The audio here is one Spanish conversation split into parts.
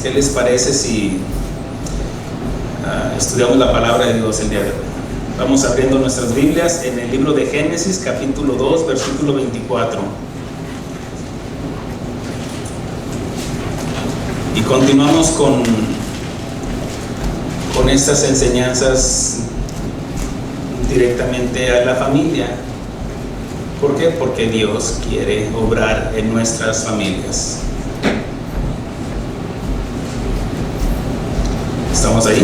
¿Qué les parece si estudiamos la palabra de Dios el día de hoy? Vamos abriendo nuestras Biblias en el libro de Génesis, capítulo 2, versículo 24. Y continuamos con estas enseñanzas directamente a la familia. ¿Por qué? Porque Dios quiere obrar en nuestras familias. ¿Estamos ahí?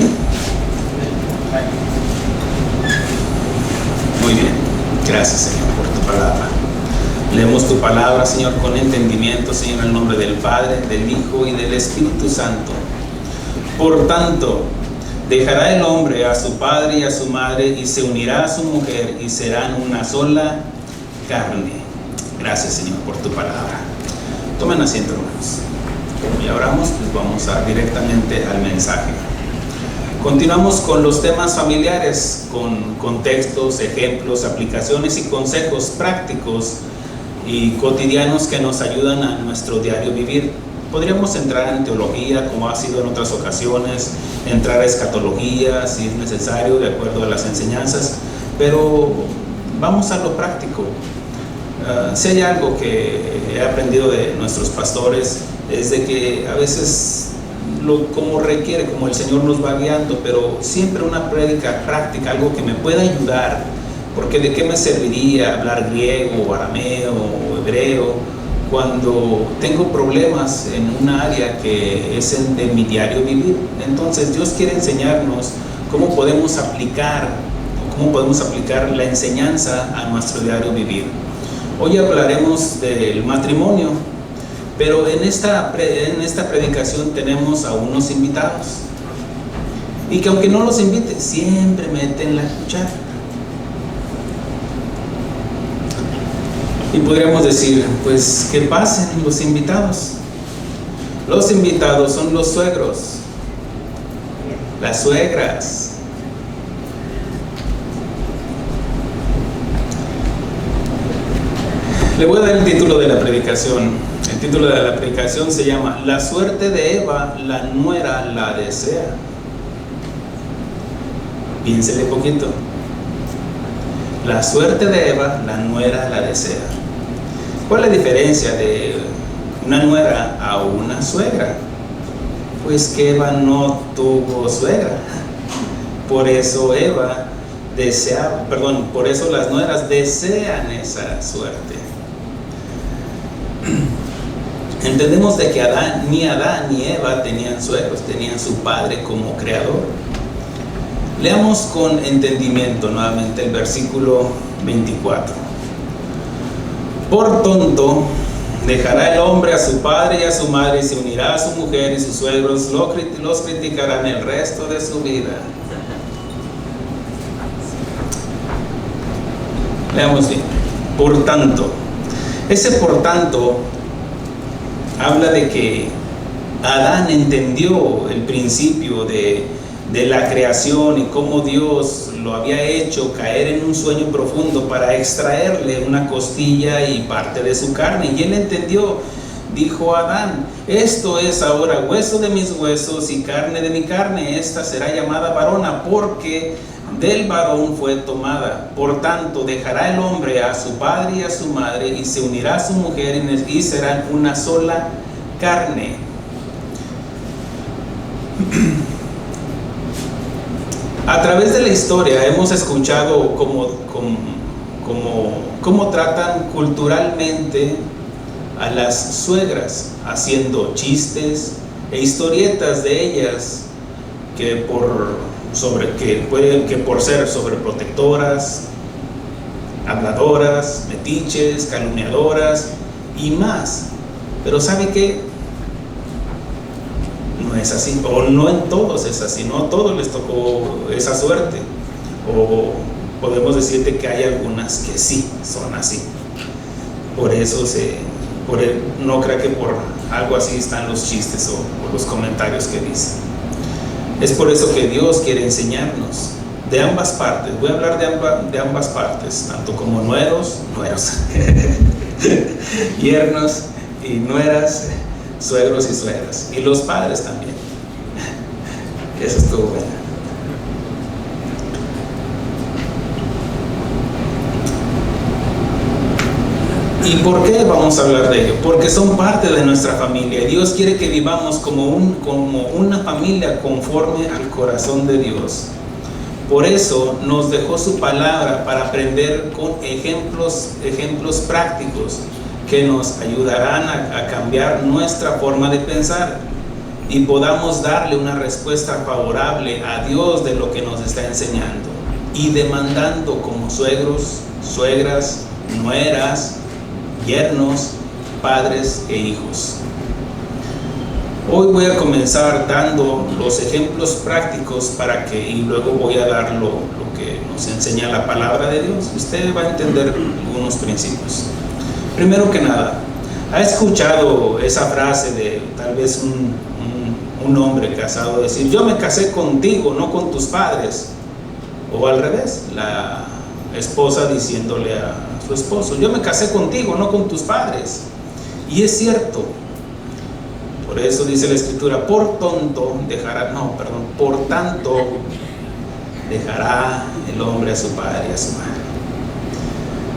Muy bien. Gracias, Señor, por tu palabra. Leemos tu palabra, Señor, con entendimiento, Señor, en el nombre del Padre, del Hijo y del Espíritu Santo. Por tanto, dejará el hombre a su padre y a su madre y se unirá a su mujer y serán una sola carne. Gracias, Señor, por tu palabra. Tomen asiento, hermanos. Y oramos, pues vamos directamente al mensaje. Continuamos con los temas familiares, con contextos, ejemplos, aplicaciones y consejos prácticos y cotidianos que nos ayudan a nuestro diario vivir. Podríamos entrar en teología, como ha sido en otras ocasiones, entrar a escatología, si es necesario, de acuerdo a las enseñanzas, pero vamos a lo práctico. Si hay algo que he aprendido de nuestros pastores, es de que a veces como requiere, como el Señor nos va guiando, pero siempre una prédica práctica, algo que me pueda ayudar, porque de qué me serviría hablar griego, arameo o hebreo cuando tengo problemas en un área que es de mi diario vivir. Entonces Dios quiere enseñarnos cómo podemos aplicar la enseñanza a nuestro diario vivir. Hoy hablaremos del matrimonio, pero en esta predicación tenemos a unos invitados, y que aunque no los invite, siempre meten la cuchara. Y podríamos decir, pues que pasen los invitados. Los invitados son los suegros, las suegras. Le voy a dar el título de la predicación. El título de la predicación se llama La suerte de Eva, la nuera la desea. Piénsele poquito. La suerte de Eva, la nuera la desea. ¿Cuál es la diferencia de una nuera a una suegra? Pues que Eva no tuvo suegra. Por eso por eso las nueras desean esa suerte. Entendemos de que ni Adán ni Eva tenían suegros, tenían su padre como creador. Leamos con entendimiento nuevamente el versículo 24. Por tonto, dejará el hombre a su padre y a su madre y se unirá a su mujer, y sus suegros los criticarán el resto de su vida. Leamos bien. Por tanto. Ese por tanto habla de que Adán entendió el principio de la creación y cómo Dios lo había hecho caer en un sueño profundo para extraerle una costilla y parte de su carne. Y él entendió, dijo Adán: esto es ahora hueso de mis huesos y carne de mi carne, esta será llamada varona, porque del varón fue tomada. Por tanto, dejará el hombre a su padre y a su madre y se unirá a su mujer y serán una sola carne. A través de la historia hemos escuchado cómo tratan culturalmente a las suegras, haciendo chistes e historietas de ellas que por ser sobreprotectoras, habladoras, metiches, calumniadoras y más. Pero ¿sabe qué? No es así, o no en todos es así, no a todos les tocó esa suerte, o podemos decirte que hay algunas que sí son así. Por eso no crea que por algo así están los chistes o los comentarios que dicen. Es por eso que Dios quiere enseñarnos de ambas partes. Voy a hablar de ambas partes, tanto como nueros, yernos y nueras, suegros y suegras, y los padres también. Eso estuvo bueno. ¿Y por qué vamos a hablar de ello? Porque son parte de nuestra familia. Dios quiere que vivamos como una familia conforme al corazón de Dios. Por eso nos dejó su palabra para aprender con ejemplos prácticos que nos ayudarán a cambiar nuestra forma de pensar y podamos darle una respuesta favorable a Dios de lo que nos está enseñando y demandando como suegros, suegras, nueras, yernos, padres e hijos. Hoy voy a comenzar dando los ejemplos prácticos y luego voy a dar lo que nos enseña la palabra de Dios. Usted va a entender algunos principios. Primero que nada, ¿ha escuchado esa frase de tal vez un hombre casado decir: yo me casé contigo, no con tus padres? O al revés, la esposa diciéndole a su esposo: yo me casé contigo, no con tus padres. Y es cierto. Por eso dice la Escritura: por tanto dejará el hombre a su padre y a su madre.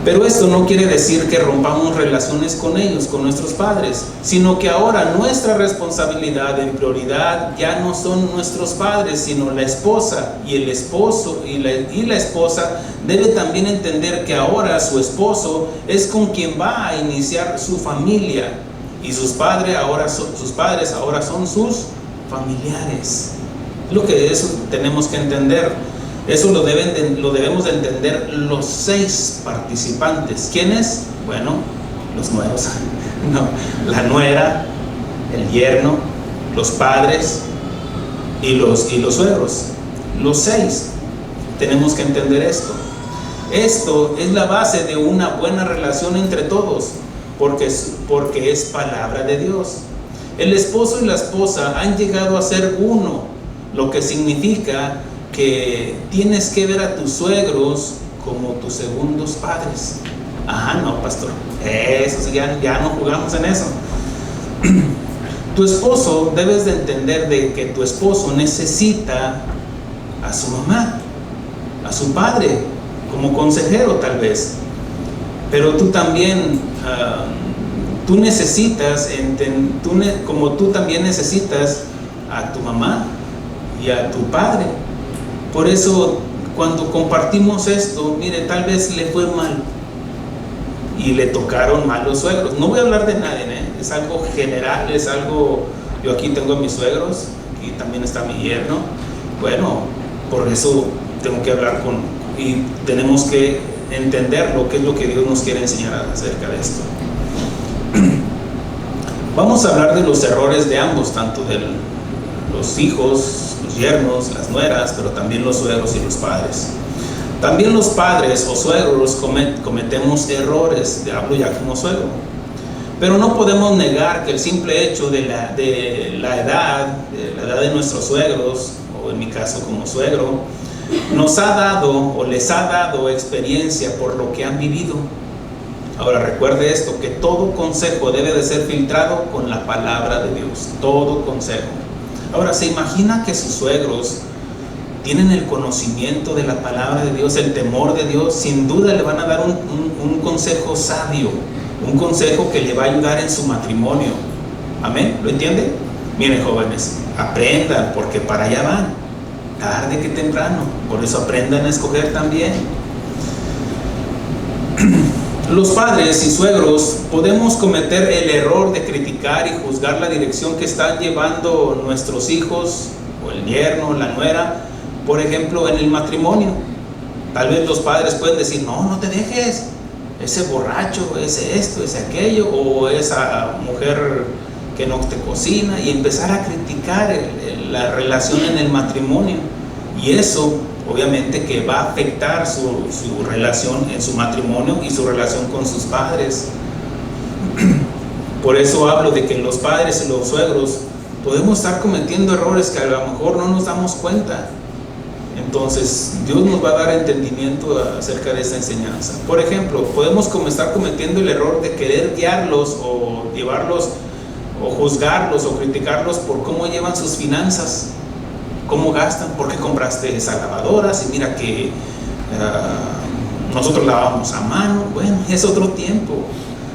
Pero esto no quiere decir que rompamos relaciones con ellos, con nuestros padres, sino que ahora nuestra responsabilidad en prioridad ya no son nuestros padres, sino la esposa y el esposo, y la esposa debe también entender que ahora su esposo es con quien va a iniciar su familia, y sus padres ahora son sus familiares. Lo que eso tenemos que entender. Eso lo debemos de entender los 6 participantes. ¿Quiénes? Bueno, los nuevos. No, la nuera, el yerno, los padres y los suegros. Los 6. Tenemos que entender esto. Esto es la base de una buena relación entre todos, porque es palabra de Dios. El esposo y la esposa han llegado a ser uno, lo que significa que tienes que ver a tus suegros como tus segundos padres. No, pastor, eso ya no jugamos en eso. Tu esposo, debes de entender de que tu esposo necesita a su mamá, a su padre, como consejero tal vez. Pero tú también, tú necesitas, como tú también necesitas a tu mamá y a tu padre. Por eso, cuando compartimos esto, mire, tal vez le fue mal y le tocaron mal los suegros. No voy a hablar de nadie, es algo general, yo aquí tengo a mis suegros, aquí también está mi yerno. Bueno, por eso tengo que hablar y tenemos que entender qué es lo que Dios nos quiere enseñar acerca de esto. Vamos a hablar de los errores de ambos, tanto de los hijos, los yernos, las nueras, pero también los suegros y los padres. También los padres o suegros cometemos errores, hablo ya como suegro. Pero no podemos negar que el simple hecho de la edad de nuestros suegros, o en mi caso como suegro, nos ha dado o les ha dado experiencia por lo que han vivido. Ahora recuerde esto, que todo consejo debe de ser filtrado con la palabra de Dios, todo consejo. Ahora, ¿se imagina que sus suegros tienen el conocimiento de la palabra de Dios, el temor de Dios? Sin duda le van a dar un consejo sabio, un consejo que le va a ayudar en su matrimonio. ¿Amén? ¿Lo entiende? Miren, jóvenes, aprendan, porque para allá van, tarde que temprano. Por eso aprendan a escoger también. Los padres y suegros podemos cometer el error de criticar y juzgar la dirección que están llevando nuestros hijos, o el yerno, la nuera, por ejemplo, en el matrimonio. Tal vez los padres pueden decir: no te dejes, ese borracho, ese esto, ese aquello, o esa mujer que no te cocina, y empezar a criticar la relación en el matrimonio. Y eso obviamente que va a afectar su relación en su matrimonio y su relación con sus padres. Por eso hablo de que los padres y los suegros podemos estar cometiendo errores que a lo mejor no nos damos cuenta. Entonces Dios nos va a dar entendimiento acerca de esta enseñanza. Por ejemplo, podemos estar cometiendo el error de querer guiarlos o llevarlos o juzgarlos o criticarlos por cómo llevan sus finanzas, cómo gastan, por qué compraste esa lavadora, si mira que nosotros lavamos a mano. Bueno, es otro tiempo.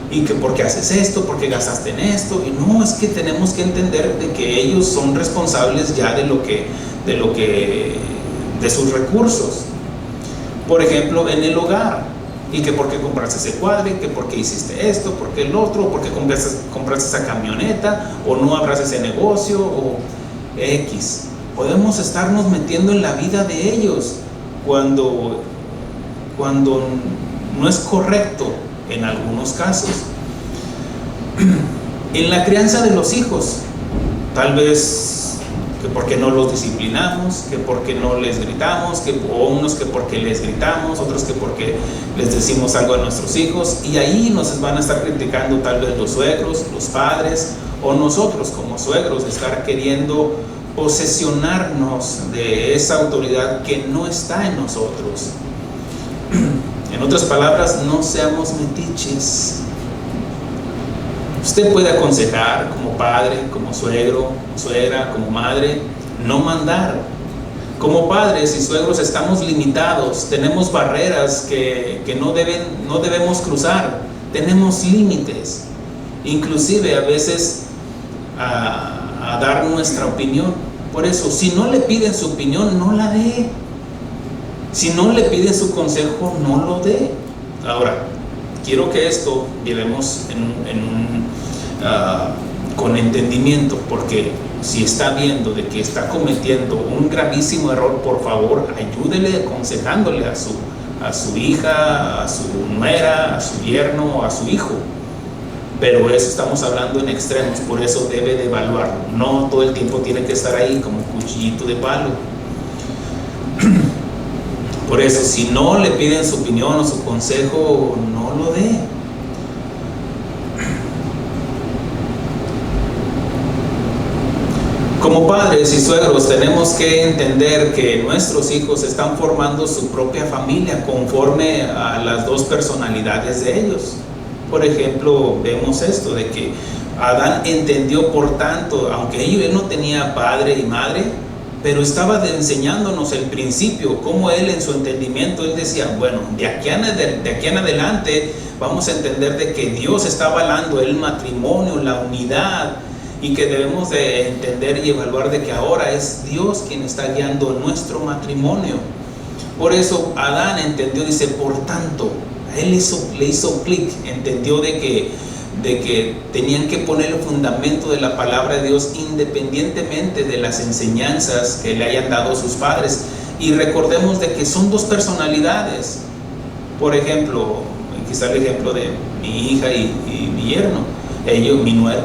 Y que por qué haces esto, por qué gastaste en esto. Y no, es que tenemos que entender de que ellos son responsables ya de sus recursos. Por ejemplo, en el hogar, y que por qué compraste ese cuadro, que por qué hiciste esto, por qué el otro, por qué compraste esa camioneta, o no abras ese negocio, o X. Podemos estarnos metiendo en la vida de ellos cuando no es correcto en algunos casos. En la crianza de los hijos, tal vez que porque no los disciplinamos, que porque no les gritamos, o unos que porque les gritamos, otros que porque les decimos algo a nuestros hijos, y ahí nos van a estar criticando tal vez los suegros, los padres, o nosotros como suegros, estar queriendo posesionarnos de esa autoridad que no está en nosotros. En otras palabras, no seamos metiches. Usted puede aconsejar como padre, como suegro, suegra, como madre, no mandar. Como padres y suegros estamos limitados, tenemos barreras que no debemos cruzar, tenemos límites, inclusive a veces a dar nuestra opinión. Por eso, si no le piden su opinión, no la dé. Si no le piden su consejo, no lo dé. Ahora, quiero que esto llevemos con entendimiento, porque si está viendo de que está cometiendo un gravísimo error, por favor, ayúdele aconsejándole a su hija, a su nuera, a su yerno, a su hijo. Pero eso estamos hablando en extremos, por eso debe de evaluarlo. No todo el tiempo tiene que estar ahí como cuchillito de palo. Por eso, si no le piden su opinión o su consejo, no lo dé. Como padres y suegros tenemos que entender que nuestros hijos están formando su propia familia conforme a las dos personalidades de ellos. Por ejemplo, vemos esto de que Adán entendió, por tanto, aunque él no tenía padre y madre, pero estaba enseñándonos el principio, como él en su entendimiento, él decía, bueno, de aquí en adelante vamos a entender de que Dios está avalando el matrimonio, la unidad, y que debemos de entender y evaluar de que ahora es Dios quien está guiando nuestro matrimonio. Por eso Adán entendió, dice, por tanto, él le hizo clic, entendió de que tenían que poner el fundamento de la palabra de Dios independientemente de las enseñanzas que le hayan dado sus padres. Y recordemos de que son dos personalidades. Por ejemplo, quizá el ejemplo de mi hija y mi yerno, mi nuero,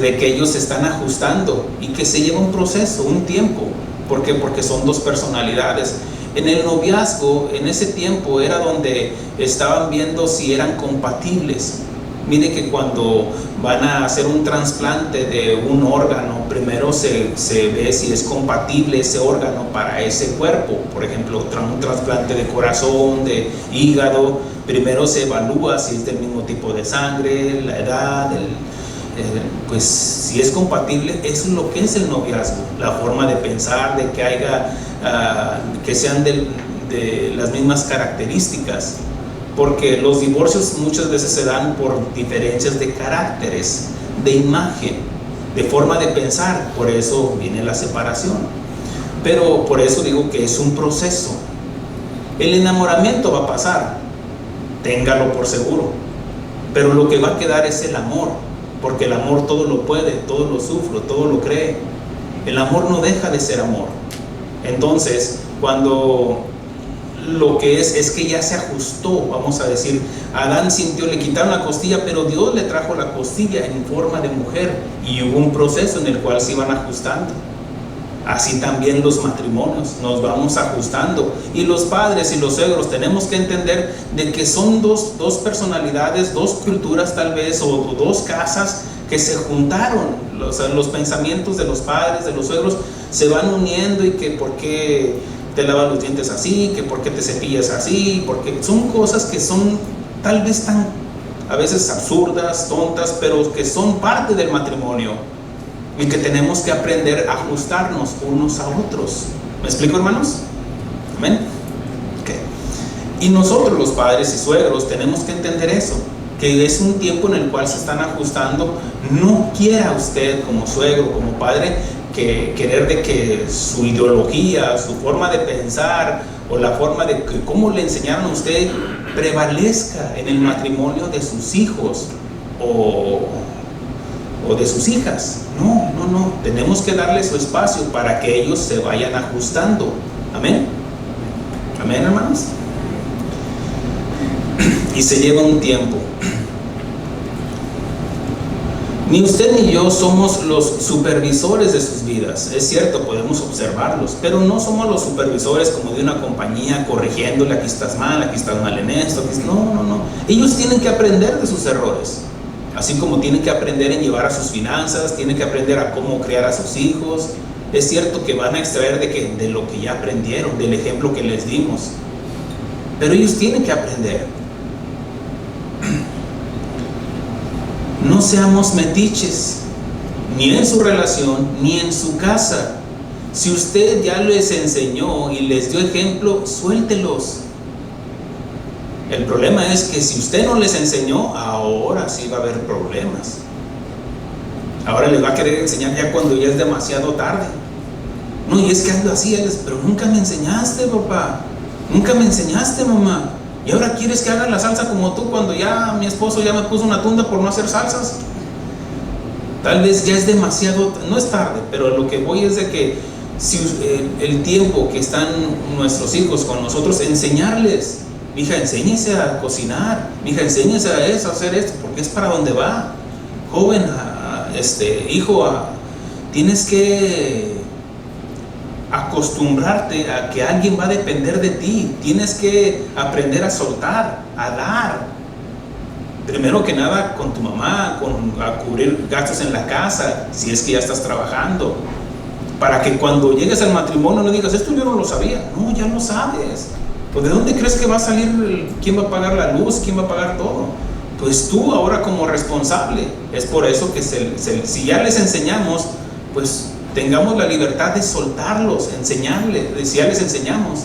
de que ellos se están ajustando y que se lleva un proceso, un tiempo. ¿Por qué? Porque son dos personalidades. En el noviazgo, en ese tiempo, era donde estaban viendo si eran compatibles. Mire que cuando van a hacer un trasplante de un órgano, primero se ve si es compatible ese órgano para ese cuerpo. Por ejemplo, un trasplante de corazón, de hígado, primero se evalúa si es del mismo tipo de sangre, la edad, pues si es compatible. Eso es lo que es el noviazgo, la forma de pensar, de que que sean de las mismas características. Porque los divorcios muchas veces se dan por diferencias de caracteres, de imagen, de forma de pensar. Por eso viene la separación. Pero por eso digo que es un proceso. El enamoramiento va a pasar, téngalo por seguro. Pero lo que va a quedar es el amor, porque el amor todo lo puede, todo lo sufre, todo lo cree. El amor no deja de ser amor. Entonces, cuando lo que es que ya se ajustó, vamos a decir, Adán sintió, le quitaron la costilla, pero Dios le trajo la costilla en forma de mujer, y hubo un proceso en el cual se iban ajustando. Así también los matrimonios, nos vamos ajustando, y los padres y los suegros tenemos que entender de que son dos personalidades, dos culturas tal vez, o dos casas que se juntaron. Los pensamientos de los padres, de los suegros, se van uniendo, y que por qué te lavas los dientes así, que por qué te cepillas así, porque son cosas que son tal vez tan a veces absurdas, tontas, pero que son parte del matrimonio y que tenemos que aprender a ajustarnos unos a otros. ¿Me explico, hermanos? Amén. Okay. Y nosotros los padres y suegros tenemos que entender eso, que es un tiempo en el cual se están ajustando. No quiera usted como suegro, como padre, que querer de que su ideología, su forma de pensar o la forma de que cómo le enseñaron a usted prevalezca en el matrimonio de sus hijos o de sus hijas. No, no, no. Tenemos que darle su espacio para que ellos se vayan ajustando. Amén. Amén, hermanos. Y se lleva un tiempo. Ni usted ni yo somos los supervisores de sus vidas. Es cierto, podemos observarlos, pero no somos los supervisores como de una compañía corrigiéndole: aquí estás mal en esto. No, no, no. Ellos tienen que aprender de sus errores. Así como tienen que aprender en llevar a sus finanzas, tienen que aprender a cómo criar a sus hijos. Es cierto que van a extraer de lo que ya aprendieron, del ejemplo que les dimos. Pero ellos tienen que aprender. No seamos metiches, ni en su relación, ni en su casa. Si usted ya les enseñó y les dio ejemplo, suéltelos. El problema es que si usted no les enseñó, ahora sí va a haber problemas. Ahora les va a querer enseñar ya cuando ya es demasiado tarde. No, y es que ando así, pero nunca me enseñaste, papá. Nunca me enseñaste, mamá. Y ahora quieres que haga la salsa como tú, cuando ya mi esposo ya me puso una tunda por no hacer salsas. Tal vez ya es demasiado, no es tarde, pero lo que voy es de que si el tiempo que están nuestros hijos con nosotros, enseñarles: hija, enséñese a cocinar, hija, enséñese a eso, a hacer esto, porque es para donde va. Joven, hijo, tienes que acostumbrarte a que alguien va a depender de ti. Tienes que aprender a soltar, a dar. Primero que nada con tu mamá, a cubrir gastos en la casa, si es que ya estás trabajando, para que cuando llegues al matrimonio no digas: esto yo no lo sabía. No, ya lo sabes. Pues ¿de dónde crees que va a salir? ¿Quién va a pagar la luz? ¿Quién va a pagar todo? Pues tú ahora como responsable. Es por eso que si ya les enseñamos, pues tengamos la libertad de soltarlos, enseñarles, si ya les enseñamos.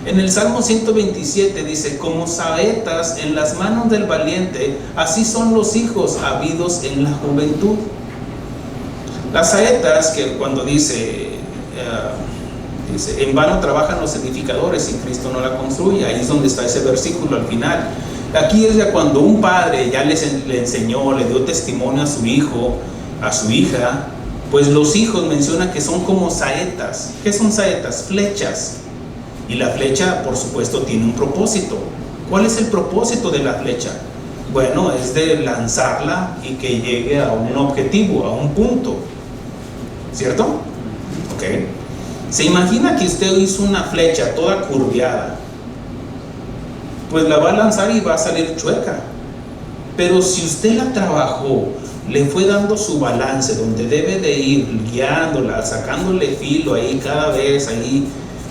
En el Salmo 127 dice: como saetas en las manos del valiente, así son los hijos habidos en la juventud. Las saetas, que cuando dice en vano trabajan los edificadores y Cristo no la construye, ahí es donde está ese versículo al final. Aquí es ya cuando un padre ya le enseñó, le dio testimonio a su hijo, a su hija, pues los hijos menciona que son como saetas. ¿Qué son saetas? Flechas. Y la flecha, por supuesto, tiene un propósito. ¿Cuál es el propósito de la flecha? Bueno, es de lanzarla y que llegue a un objetivo, a un punto. ¿Cierto? Ok. ¿Se imagina que usted hizo una flecha toda curviada? Pues la va a lanzar y va a salir chueca. Pero si usted la trabajó, le fue dando su balance, donde debe de ir, guiándola, sacándole filo ahí cada vez, ahí,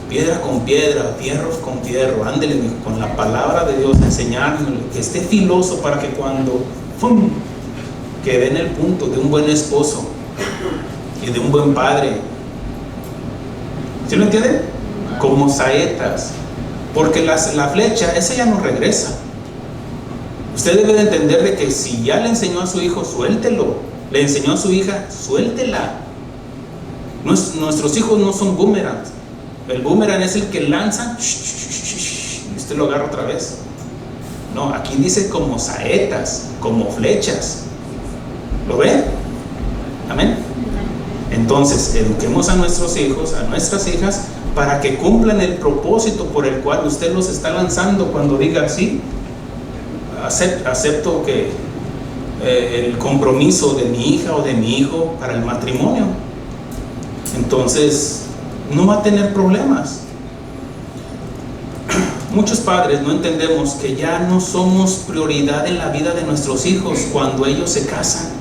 piedra con piedra, fierros con fierro, ándele con la palabra de Dios, enseñándole, que esté filoso para que cuando ¡fum!, quede en el punto de un buen esposo y de un buen padre. ¿Sí lo entienden? Como saetas. Porque la flecha, esa ya no regresa. Usted debe de entender de que si ya le enseñó a su hijo, suéltelo. Le enseñó a su hija, suéltela. Nuestros hijos no son boomerangs. El boomerang es el que lanza y usted lo agarra otra vez. No, aquí dice como saetas, como flechas. ¿Lo ven? Amén. Entonces, eduquemos a nuestros hijos, a nuestras hijas, para que cumplan el propósito por el cual usted los está lanzando. Cuando diga: sí, acepto que el compromiso de mi hija o de mi hijo para el matrimonio, entonces no va a tener problemas. Muchos padres no entendemos que ya no somos prioridad en la vida de nuestros hijos cuando ellos se casan.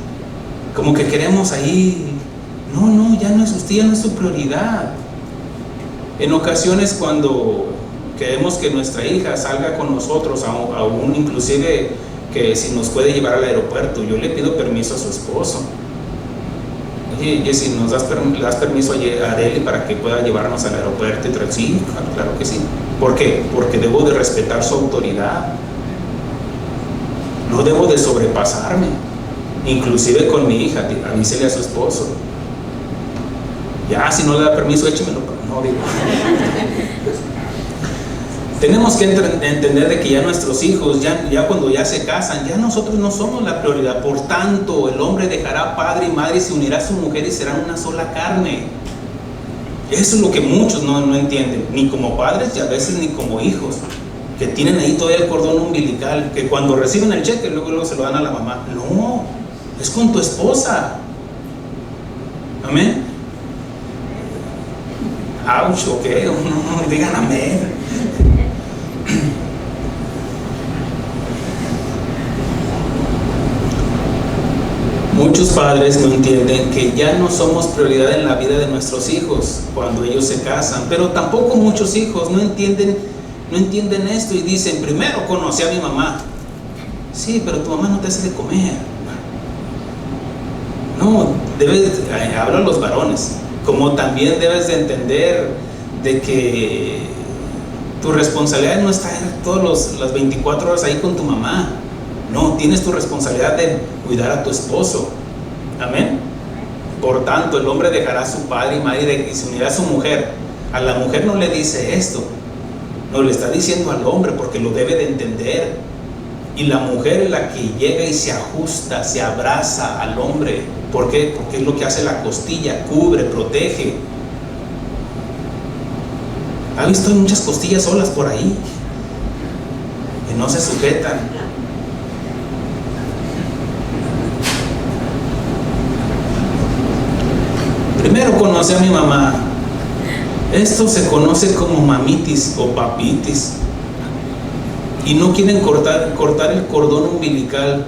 Como que queremos ahí. No, ya no es usted, ya no es su prioridad. En ocasiones cuando queremos que nuestra hija salga con nosotros, aún inclusive que si nos puede llevar al aeropuerto. Yo le pido permiso a su esposo. Oye, Jessy, ¿le das permiso a Arely para que pueda llevarnos al aeropuerto? Y sí, claro que sí. ¿Por qué? Porque debo de respetar su autoridad. No debo de sobrepasarme. Inclusive con mi hija, avísele a su esposo. Ya, si no le da permiso, échemelo. No, digo. Tenemos que entender de que ya nuestros hijos, ya cuando ya se casan, ya nosotros no somos la prioridad. Por tanto, el hombre dejará padre y madre y se unirá a su mujer y serán una sola carne. Eso es lo que muchos no entienden, ni como padres y a veces ni como hijos, que tienen ahí todavía el cordón umbilical, que cuando reciben el cheque luego se lo dan a la mamá. No, es con tu esposa. Amén. Ouch, ok, no digan amén. Muchos padres no entienden que ya no somos prioridad en la vida de nuestros hijos cuando ellos se casan, pero tampoco muchos hijos no entienden esto y dicen: primero conocí a mi mamá. Sí, pero tu mamá no te hace de comer. No, hablo a los varones, como también debes de entender de que tu responsabilidad no está en todas las 24 horas ahí con tu mamá. No, tienes tu responsabilidad de cuidar a tu esposo. Amén. Por tanto, el hombre dejará a su padre y madre y se unirá a su mujer. A la mujer no le dice esto, no le está diciendo al hombre, porque lo debe de entender. Y la mujer es la que llega y se ajusta, se abraza al hombre. ¿Por qué? Porque es lo que hace la costilla, cubre, protege. ¿Ha visto muchas costillas solas por ahí que no se sujetan? Primero conocí a mi mamá. Esto se conoce como mamitis o papitis. Y no quieren cortar el cordón umbilical.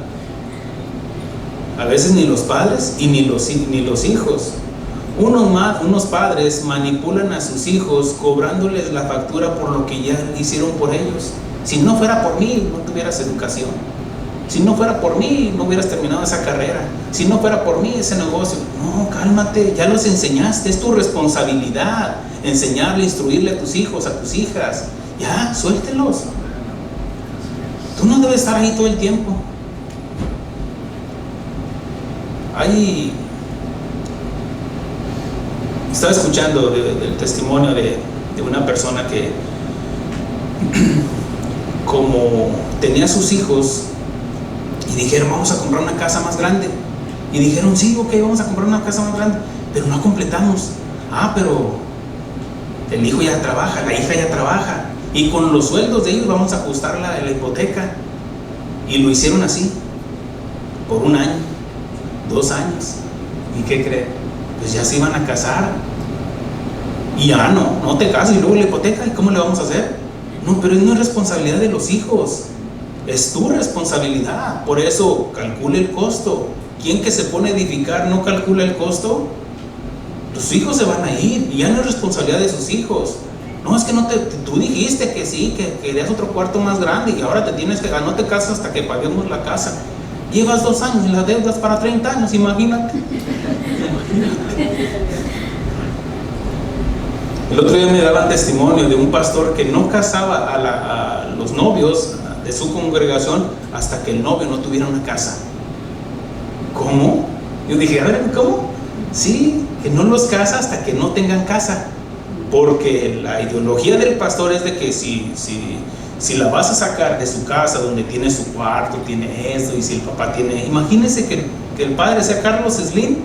A veces ni los padres y ni los hijos. Unos padres manipulan a sus hijos cobrándoles la factura por lo que ya hicieron por ellos. Si no fuera por mí, no tuvieras educación. Si no fuera por mí, no hubieras terminado esa carrera. Si no fuera por mí, ese negocio. No, cálmate, ya los enseñaste, es tu responsabilidad enseñarle, instruirle a tus hijos, a tus hijas. Ya, suéltelos. Tú no debes estar ahí todo el tiempo. Estaba escuchando del testimonio de una persona que como tenía sus hijos y dijeron: vamos a comprar una casa más grande. Y dijeron: sí, ok, vamos a comprar una casa más grande, pero no completamos. Pero el hijo ya trabaja, la hija ya trabaja, y con los sueldos de ellos vamos a ajustar la hipoteca. Y lo hicieron así por 1 año, 2 años. ¿Y qué creen? Pues ya se iban a casar. Y ya no te casas y luego la hipoteca, ¿y cómo le vamos a hacer? No, pero no es responsabilidad de los hijos, es tu responsabilidad. Por eso calcule el costo. ¿Quién que se pone a edificar no calcula el costo? Tus hijos se van a ir y ya no es responsabilidad de sus hijos. No, es que tú dijiste que sí, que querías otro cuarto más grande y ahora no te casas hasta que paguemos la casa. Llevas 2 años y las deudas para 30 años, imagínate. El otro día me daban testimonio de un pastor que no casaba a los novios de su congregación hasta que el novio no tuviera una casa. ¿Cómo? Yo dije: a ver, ¿cómo? Sí, que no los casa hasta que no tengan casa. Porque la ideología del pastor es de que si la vas a sacar de su casa donde tiene su cuarto, tiene esto, y si el papá tiene... Imagínense que el padre sea Carlos Slim.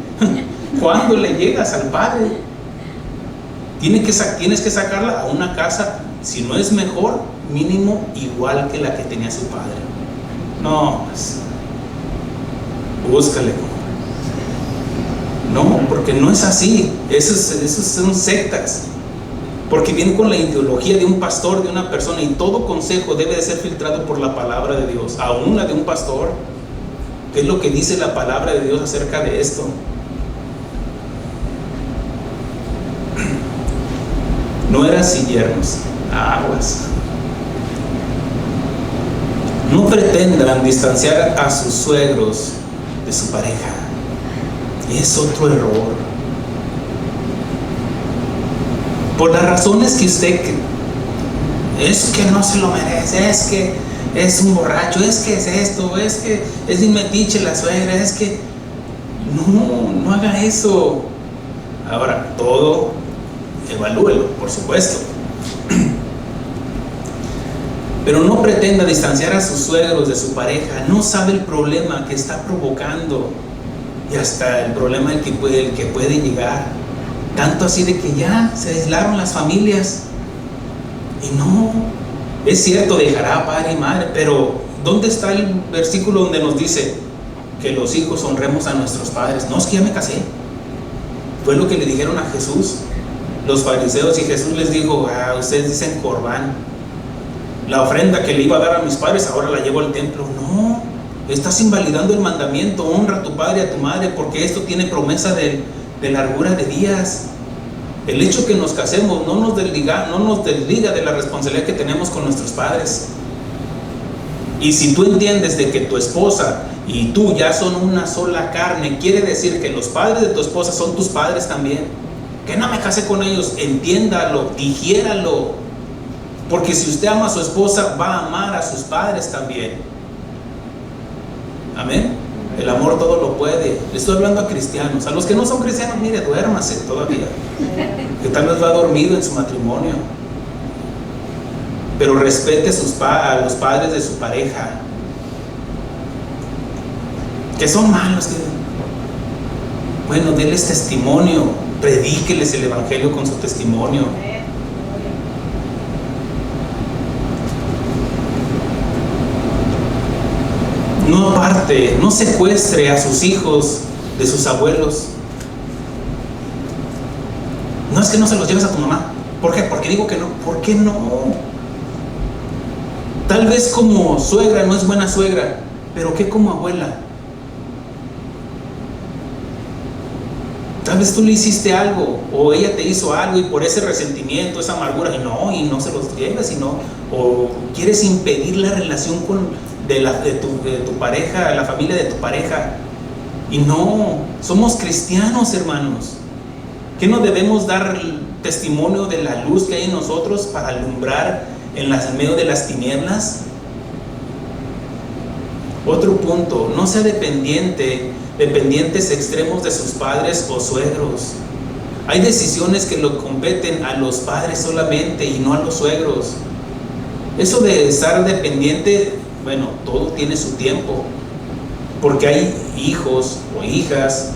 ¿Cuándo le llegas al padre? Tienes que sacarla a una casa, si no es mejor, mínimo igual que la que tenía su padre. No, pues, búscale. No, porque no es así. Esos son sectas. Porque vienen con la ideología de un pastor, de una persona, y todo consejo debe de ser filtrado por la palabra de Dios, aún la de un pastor. ¿Qué es lo que dice la palabra de Dios acerca de esto? Nueras y yernos, aguas. No pretendan distanciar a sus suegros de su pareja. Es otro error. Por las razones que usted es que no se lo merece, es que es un borracho, es que es esto, es que es un metiche la suegra, es que no haga eso. Ahora, todo evalúelo, por supuesto. Pero no pretenda distanciar a sus suegros de su pareja. No sabe el problema que está provocando y hasta el problema el que puede llegar. Tanto así de que ya se aislaron las familias. Y no, es cierto, dejará a padre y madre, pero ¿dónde está el versículo donde nos dice que los hijos honremos a nuestros padres? No, es que ya me casé. Fue lo que le dijeron a Jesús los fariseos, y Jesús les dijo: ustedes dicen corbán, la ofrenda que le iba a dar a mis padres ahora la llevo al templo. No, estás invalidando el mandamiento: honra a tu padre y a tu madre, porque esto tiene promesa de largura de días. El hecho que nos casemos no nos desliga de la responsabilidad que tenemos con nuestros padres. Y si tú entiendes de que tu esposa y tú ya son una sola carne, quiere decir que los padres de tu esposa son tus padres también. Que no me casé con ellos, entiéndalo, digiéralo. Porque si usted ama a su esposa, va a amar a sus padres también. Amén. El amor todo lo puede. Le estoy hablando a cristianos. A los que no son cristianos, mire, duérmase todavía, que tal vez va dormido en su matrimonio. Pero respete a los padres de su pareja, que son malos. Bueno, denles testimonio, predíqueles el evangelio con su testimonio. No aparte, no secuestre a sus hijos de sus abuelos. No es que no se los lleves a tu mamá. ¿Por qué? Porque digo que no. ¿Por qué no? Tal vez como suegra no es buena suegra, pero ¿qué como abuela? Tal vez tú le hiciste algo, o ella te hizo algo, y por ese resentimiento, esa amargura, y no se los lleves, o quieres impedir la relación de tu pareja, la familia de tu pareja. Y no, somos cristianos, hermanos. ¿Qué no debemos dar testimonio de la luz que hay en nosotros para alumbrar en medio de las tinieblas? Otro punto: no sea dependientes extremos de sus padres o suegros. Hay decisiones que lo competen a los padres solamente y no a los suegros. Eso de estar dependiente, bueno, todo tiene su tiempo, porque hay hijos o hijas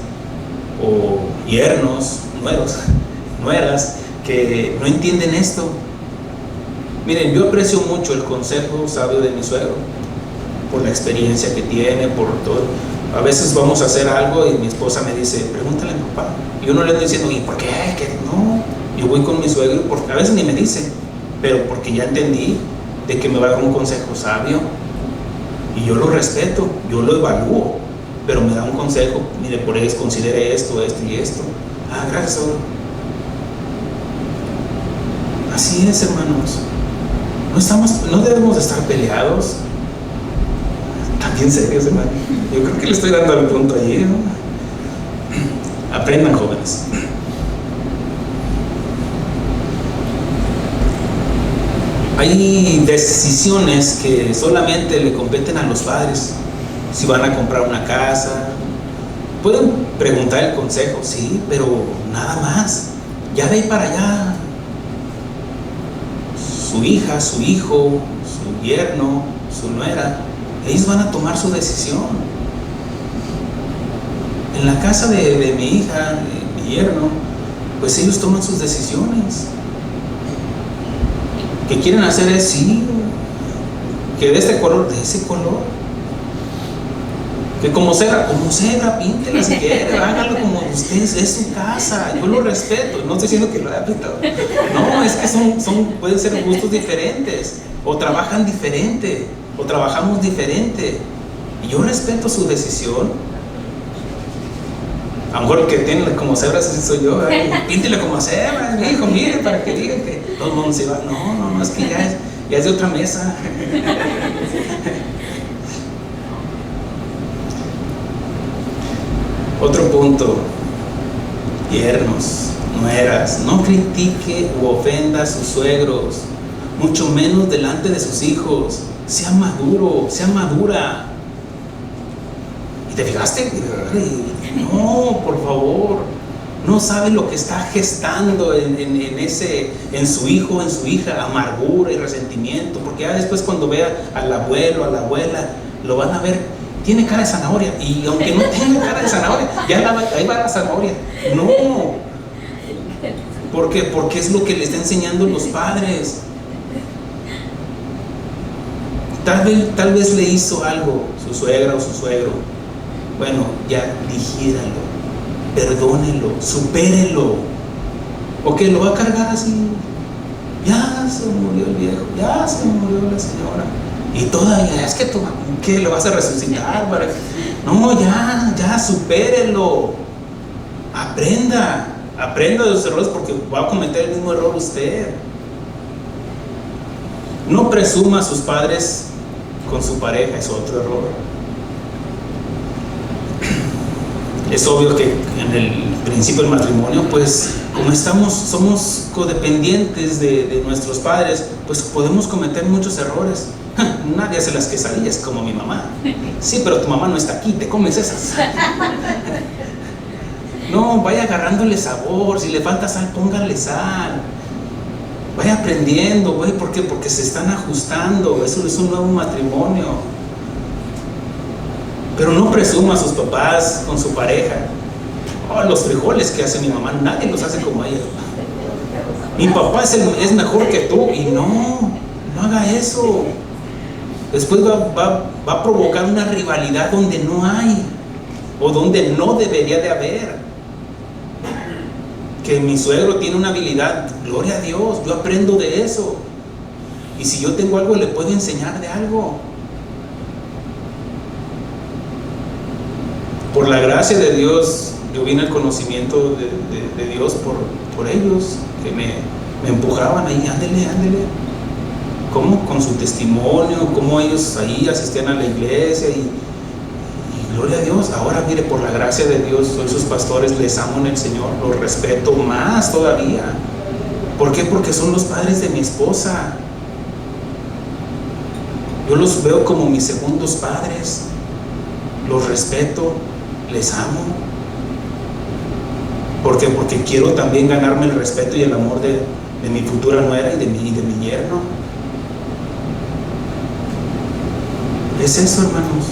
o yernos, nueras, que no entienden esto. Miren, yo aprecio mucho el consejo sabio de mi suegro, por la experiencia que tiene, por todo. A veces vamos a hacer algo y mi esposa me dice: pregúntale a mi papá. Y yo no le estoy diciendo: ¿y por qué? ¿Qué? No, yo voy con mi suegro, porque a veces ni me dice, pero porque ya entendí de que me va a dar un consejo sabio, y yo lo respeto, yo lo evalúo, pero me da un consejo: mire, por eso considere esto, esto y esto. Gracias, suegro. Así es, hermanos. No debemos de estar peleados. También serios, hermano. Yo creo que le estoy dando el punto allí, ¿no? Aprendan, jóvenes. Hay decisiones que solamente le competen a los padres. Si van a comprar una casa, pueden preguntar el consejo, sí, pero nada más. Ya de ahí para allá, su hija, su hijo, su yerno, su nuera, ellos van a tomar su decisión. En la casa de mi hija, de mi yerno, pues ellos toman sus decisiones. ¿Qué quieren hacer? Es sí, que de este color, de ese color. Que como cebra, píntela si quiere, hágalo como ustedes, es su casa, yo lo respeto. No estoy diciendo que lo haya pintado. No, es que pueden ser gustos diferentes, o trabajan diferente, o trabajamos diferente. Y yo respeto su decisión. A lo mejor el que tiene como cebra sí soy yo. Píntela como cebra, hijo, mire, para que digan que todo el mundo se va. No, es que ya es de otra mesa. Otro punto: yernos, nueras, no critique u ofenda a sus suegros, mucho menos delante de sus hijos. Sea maduro, sea madura. ¿Y te fijaste? No, por favor. No sabe lo que está gestando en su hijo o en su hija: amargura y resentimiento. Porque ya después, cuando vea al abuelo, a la abuela, lo van a ver, tiene cara de zanahoria. Y aunque no tenga cara de zanahoria, ahí va la zanahoria. No. ¿Por qué? Porque es lo que le están enseñando los padres. Tal vez le hizo algo su suegra o su suegro. Bueno, ya digiéralo, perdónelo, supérelo. ¿O qué? Lo va a cargar así? Ya se murió el viejo, ya se murió la señora, y todavía es que tú, ¿qué? ¿Lo vas a resucitar? No, ya, supérelo. Aprenda de los errores, porque va a cometer el mismo error usted. No presuma a sus padres con su pareja, es otro error. Es obvio que en el principio del matrimonio, pues como somos codependientes de nuestros padres, pues podemos cometer muchos errores. Nadie hace las quesadillas como mi mamá. Sí, pero tu mamá no está aquí, te comes esas. No, vaya agarrándole sabor. Si le falta sal, póngale sal. Vaya aprendiendo, güey. ¿Por qué? Porque se están ajustando. Eso es un nuevo matrimonio. Pero no presuma a sus papás con su pareja. Oh, los frijoles que hace mi mamá, nadie los hace como ella. Mi papá es mejor que tú. Y no haga eso. Después va a provocar una rivalidad donde no hay, o donde no debería de haber. Que mi suegro tiene una habilidad, gloria a Dios, yo aprendo de eso. Y si yo tengo algo, le puedo enseñar de algo. Por la gracia de Dios, yo vine al conocimiento de Dios por ellos, que me empujaban ahí: ándele. ¿Cómo? Con su testimonio, cómo ellos ahí asistían a la iglesia y gloria a Dios. Ahora, mire, por la gracia de Dios, soy sus pastores, les amo en el Señor, los respeto más todavía. ¿Por qué? Porque son los padres de mi esposa. Yo los veo como mis segundos padres, los respeto, les amo. ¿Por qué? Porque quiero también ganarme el respeto y el amor de mi futura nuera y de mi yerno. Es eso, hermanos.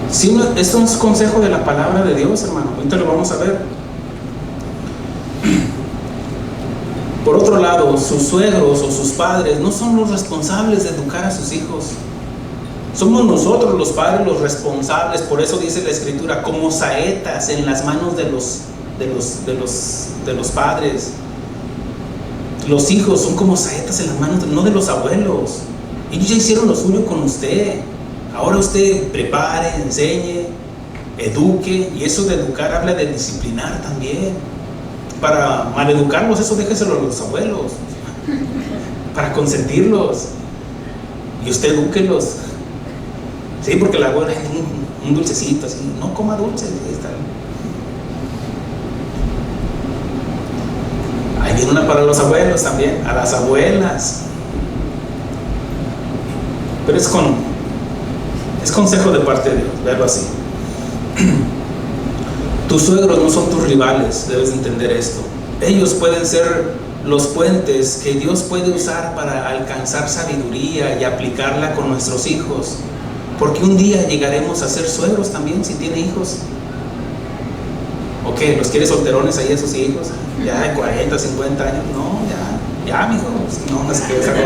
Sí, esto es consejo de la palabra de Dios, hermano. Ahorita lo vamos a ver. Por otro lado, sus suegros o sus padres no son los responsables de educar a sus hijos. Somos nosotros los padres los responsables. Por eso dice la Escritura: como saetas en las manos de los padres. Los hijos son como saetas en las manos no de los abuelos. Ellos ya hicieron lo suyo con usted. Ahora usted prepare, enseñe, eduque. Y eso de educar habla de disciplinar también. Para maleducarlos, eso déjeselo a los abuelos. Para consentirlos. Y usted edúquelos. Sí, porque la abuela, un dulcecito así, no coma dulces. Ahí viene una para los abuelos también, a las abuelas. Pero es consejo de parte de Dios, verlo así. Tus suegros no son tus rivales, debes entender esto. Ellos pueden ser los puentes que Dios puede usar para alcanzar sabiduría y aplicarla con nuestros hijos. Porque un día llegaremos a ser suegros también, si tiene hijos. ¿O qué? ¿Los quiere solterones ahí esos hijos? Ya de 40, 50 años. No, ya, mijo. No se quiere sacar.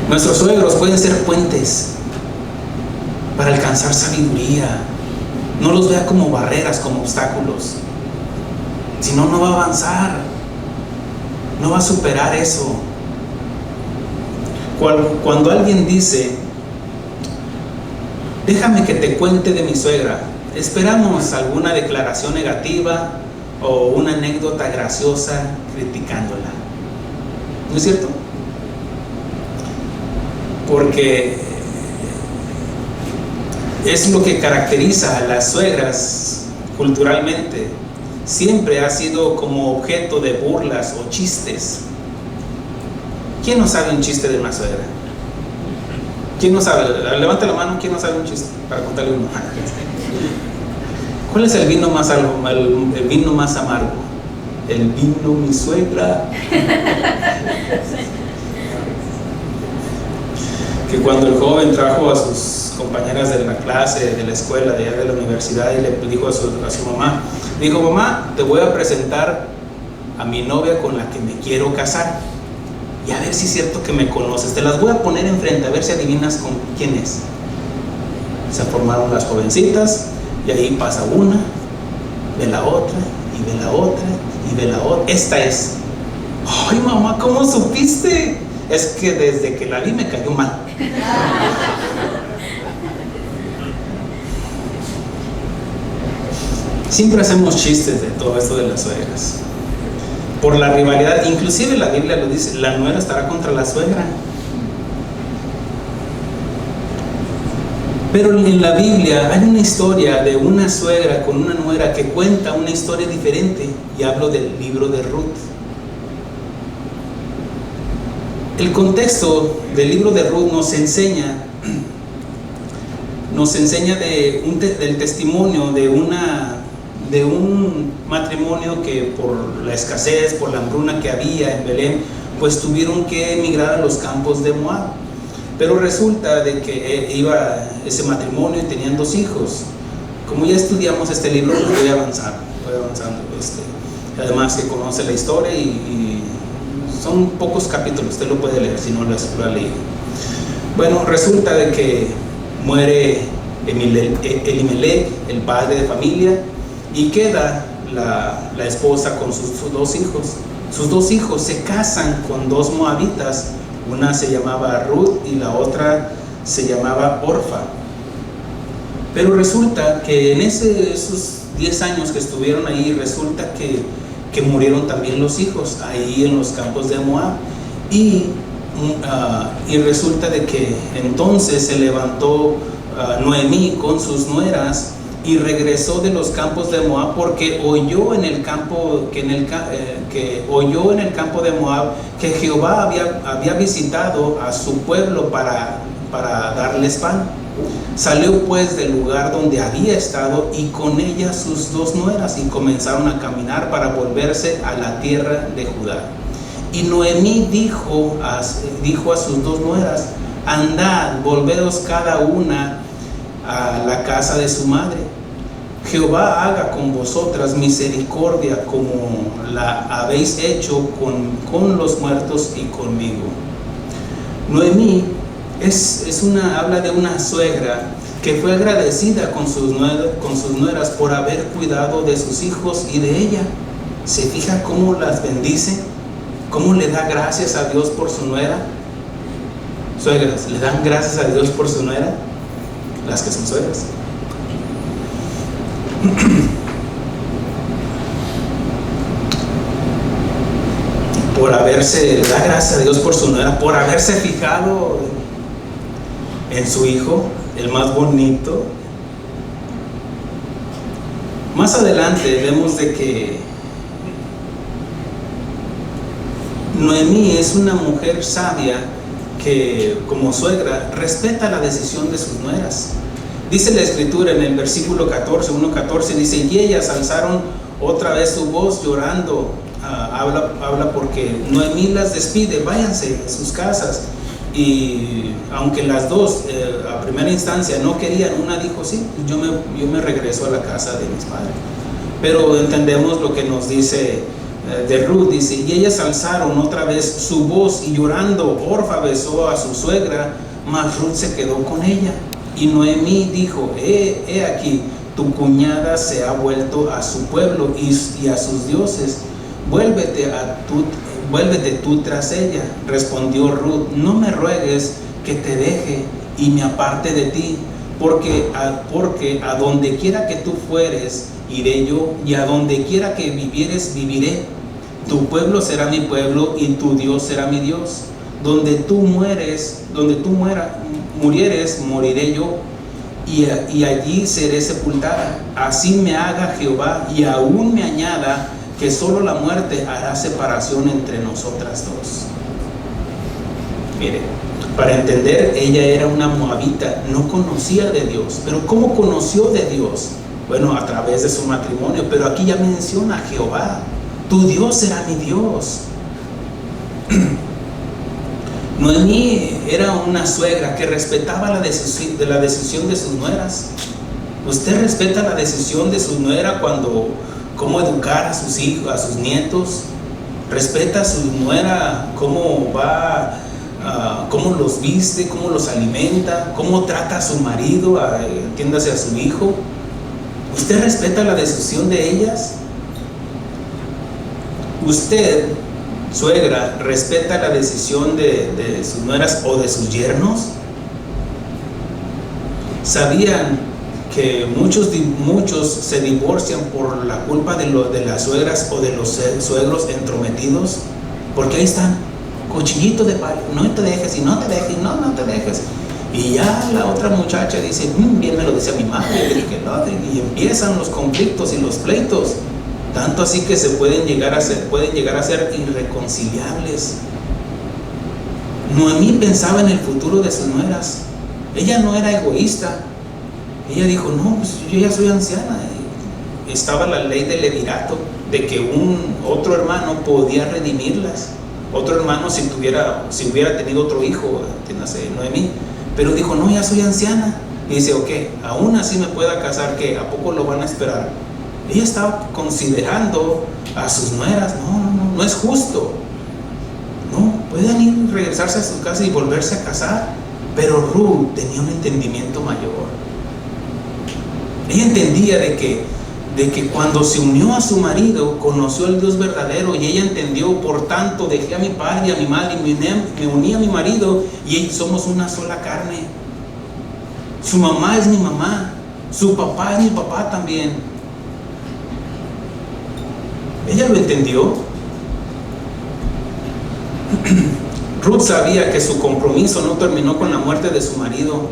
Nuestros suegros pueden ser puentes para alcanzar sabiduría. No los vea como barreras, como obstáculos. Si no, no va a avanzar. No va a superar eso. Cuando alguien dice: déjame que te cuente de mi suegra, esperamos alguna declaración negativa o una anécdota graciosa criticándola. ¿No es cierto? Porque Es lo que caracteriza a las suegras culturalmente. Siempre ha sido como objeto de burlas o chistes. ¿Quién no sabe un chiste de una suegra? ¿Quién no sabe? Levanta la mano, ¿quién no sabe un chiste? Para contarle uno. ¿Cuál es el vino más amargo? El vino más amargo. El vino mi suegra. Que cuando el joven trajo a sus compañeras de la clase, de la escuela, de allá de la universidad, y le dijo a su mamá, dijo: mamá, te voy a presentar a mi novia con la que me quiero casar, y a ver si es cierto que me conoces, te las voy a poner enfrente, a ver si adivinas con quién es. Se formaron las jovencitas, y ahí pasa una, ve la otra, y ve la otra, y ve la otra. Esta es. Ay, mamá, ¿cómo supiste? Es que desde que la vi me cayó mal. Siempre hacemos chistes de todo esto de las suegras, por la rivalidad. Inclusive la Biblia lo dice: la nuera estará contra la suegra. Pero en la Biblia hay una historia de una suegra con una nuera que cuenta una historia diferente, y hablo del libro de Ruth. El contexto del libro de Ruth nos enseña del testimonio de un matrimonio que, por la escasez, por la hambruna que había en Belén, pues tuvieron que emigrar a los campos de Moab. Pero resulta de que iba ese matrimonio y tenían 2 hijos. Como ya estudiamos este libro, pues voy avanzando. Además que conoce la historia, y son pocos capítulos, usted lo puede leer si no lo ha leído. Bueno, resulta de que muere Elimelech, el padre de familia, y queda la esposa con sus 2 hijos. Sus 2 hijos se casan con 2 moabitas. Una se llamaba Ruth y la otra se llamaba Orfa. Pero resulta que en esos 10 años que estuvieron ahí, resulta que murieron también los hijos ahí en los campos de Moab. Y resulta de que entonces se levantó Noemí con sus nueras y regresó de los campos de Moab, porque oyó en el campo de Moab que Jehová había visitado a su pueblo para darles pan. Salió pues del lugar donde había estado, y con ella sus 2 nueras, y comenzaron a caminar para volverse a la tierra de Judá. Y Noemí dijo a sus 2 nueras: andad, volveos cada una a la casa de su madre. Jehová haga con vosotras misericordia como la habéis hecho con los muertos y conmigo. Noemí habla de una suegra que fue agradecida con sus nueras por haber cuidado de sus hijos y de ella. ¿Se fija cómo las bendice? ¿Cómo le da gracias a Dios por su nuera? Suegras, ¿le dan gracias a Dios por su nuera? Las que son suegras. Le da gracias a Dios por su nuera, por haberse fijado en su hijo, el más bonito. Más adelante vemos de que Noemí es una mujer sabia que, como suegra, respeta la decisión de sus nueras. Dice la escritura en el versículo 1:14, dice: y ellas alzaron otra vez su voz llorando. Habla porque Noemí las despide: váyanse a sus casas. Y aunque las 2 a primera instancia no querían, una dijo: sí, yo me regreso a la casa de mis padres. Pero entendemos lo que nos dice de Ruth. Dice: y ellas alzaron otra vez su voz, y llorando Orfa besó a su suegra, mas Ruth se quedó con ella. Y Noemí dijo: he aquí, tu cuñada se ha vuelto a su pueblo y a sus dioses. Vuélvete tú tras ella. Respondió Ruth: no me ruegues que te deje y me aparte de ti, porque a donde quiera que tú fueres, iré yo, y a donde quiera que vivieres, viviré. Tu pueblo será mi pueblo, y tu Dios será mi Dios. Donde tú murieres, moriré yo. y allí seré sepultada. Así me haga Jehová, y aún me añada, que solo la muerte hará separación entre nosotras dos. Mire, para entender, ella era una moabita, no conocía de Dios. Pero ¿cómo conoció de Dios? Bueno, a través de su matrimonio. Pero aquí ya menciona a Jehová: tu Dios será mi Dios. Noemí era una suegra que respetaba la decisión de sus nueras. ¿Usted respeta la decisión de su nuera cuando cómo educar a sus hijos, a sus nietos? ¿Respeta a su nuera cómo va, cómo los viste, cómo los alimenta, cómo trata a su marido, entiéndase a su hijo? ¿Usted respeta la decisión de ellas? ¿Usted, suegra, respeta la decisión de sus nueras o de sus yernos? ¿Sabían que muchos se divorcian por la culpa de las suegras o de los suegros entrometidos? Porque ahí están, cuchillito de palo, no te dejes, y no te dejes, no te dejes. Y ya la otra muchacha dice, bien me lo decía mi madre, y empiezan los conflictos y los pleitos. Tanto así que pueden llegar a ser irreconciliables. Noemí pensaba en el futuro de sus nueras. Ella no era egoísta. Ella dijo, no, pues yo ya soy anciana. Estaba la ley del levirato, de que otro hermano podía redimirlas. Otro hermano si hubiera tenido otro hijo, entiéndase, Noemí. Pero dijo, no, ya soy anciana. Y dice, ok, aún así me pueda casar, ¿qué? ¿A poco lo van a esperar? Ella estaba considerando a sus nueras. No es justo. No, pueden ir, regresarse a su casa y volverse a casar. Pero Ruth tenía un entendimiento mayor. Ella entendía de que cuando se unió a su marido, conoció al Dios verdadero, y ella entendió, por tanto, dejé a mi padre y a mi madre y me uní a mi marido, y somos una sola carne. Su mamá es mi mamá, su papá es mi papá también. Ella lo entendió. Ruth sabía que su compromiso no terminó con la muerte de su marido.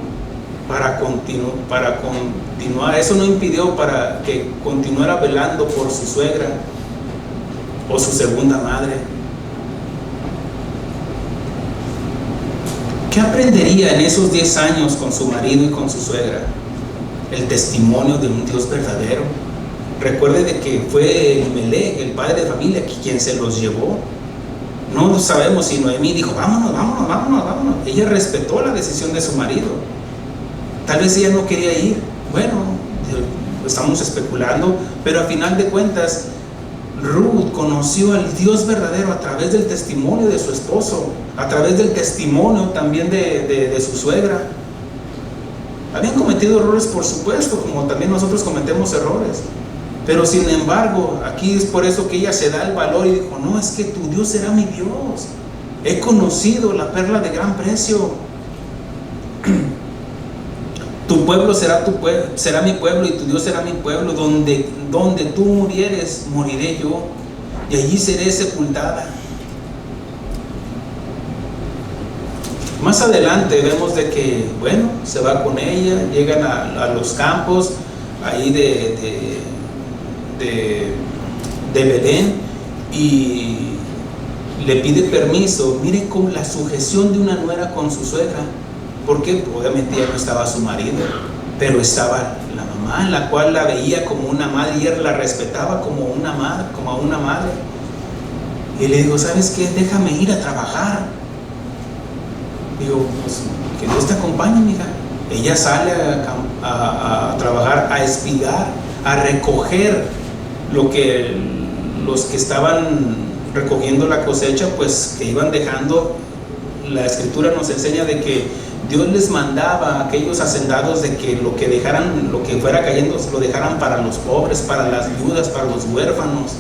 Para continuar, eso no impidió para que continuara velando por su suegra o su segunda madre. ¿Qué aprendería en esos 10 años con su marido y con su suegra? El testimonio de un Dios verdadero. Recuerde de que fue Elimelech, el padre de familia, quien se los llevó. No sabemos si Noemí dijo, vámonos. Ella respetó la decisión de su marido. Tal vez ella no quería ir. Bueno, estamos especulando, pero a final de cuentas, Ruth conoció al Dios verdadero a través del testimonio de su esposo, a través del testimonio también de su suegra. Habían cometido errores, por supuesto, como también nosotros cometemos errores. Pero sin embargo, aquí es por eso que ella se da el valor y dijo, no, es que tu Dios será mi Dios. He conocido la perla de gran precio. Tu pueblo será mi pueblo, y tu Dios será mi pueblo. Donde tú murieres, moriré yo, y allí seré sepultada. Más adelante vemos de que, bueno, se va con ella, llegan a los campos ahí de Belén, y le pide permiso. Mire con la sujeción de una nuera con su suegra, porque obviamente ya no estaba su marido, pero estaba la mamá, en la cual la veía como una madre, y ella la respetaba como a una madre. Y le digo, ¿sabes qué? Déjame ir a trabajar. Digo, pues que Dios te acompañe, mija. Ella sale a trabajar, a espigar, a recoger lo que los que estaban recogiendo la cosecha, pues que iban dejando. La escritura nos enseña de que Dios les mandaba a aquellos hacendados de que lo que dejaran, lo que fuera cayendo, lo dejaran para los pobres, para las viudas, para los huérfanos.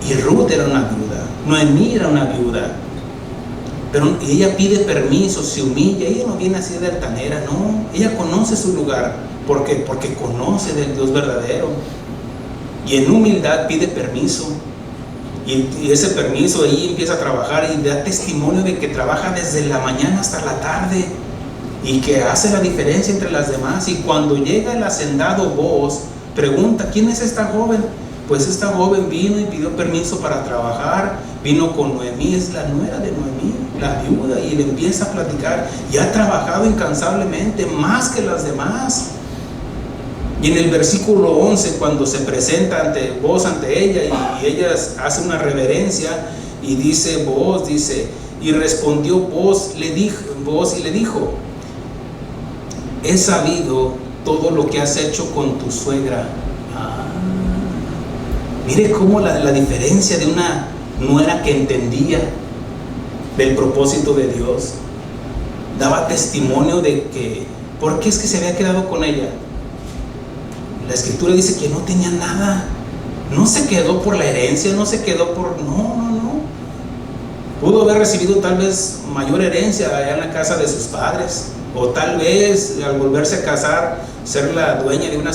Y Ruth era una viuda, Noemí era una viuda, pero ella pide permiso, se humilla. Ella no viene así de altanera, no, ella conoce su lugar, porque conoce del Dios verdadero, y en humildad pide permiso. Y ese permiso, ahí empieza a trabajar y da testimonio de que trabaja desde la mañana hasta la tarde. y que hace la diferencia entre las demás. Y cuando llega el hacendado Booz, pregunta: ¿quién es esta joven? Pues esta joven vino y pidió permiso para trabajar, vino con Noemí, es la nuera de Noemí, la viuda, y le empieza a platicar, y ha trabajado incansablemente, más que las demás. Y en el versículo 11, cuando se presenta ante Booz, ante ella, y ella hace una reverencia, y dice Booz, dice: y respondió Booz y le dijo: he sabido todo lo que has hecho con tu suegra. Mire cómo la diferencia de una nuera que entendía del propósito de Dios, daba testimonio de que, ¿por qué es que se había quedado con ella? La escritura dice que no tenía nada, no se quedó por la herencia, no se quedó por, no. Pudo haber recibido tal vez mayor herencia allá en la casa de sus padres, o tal vez al volverse a casar ser la dueña de una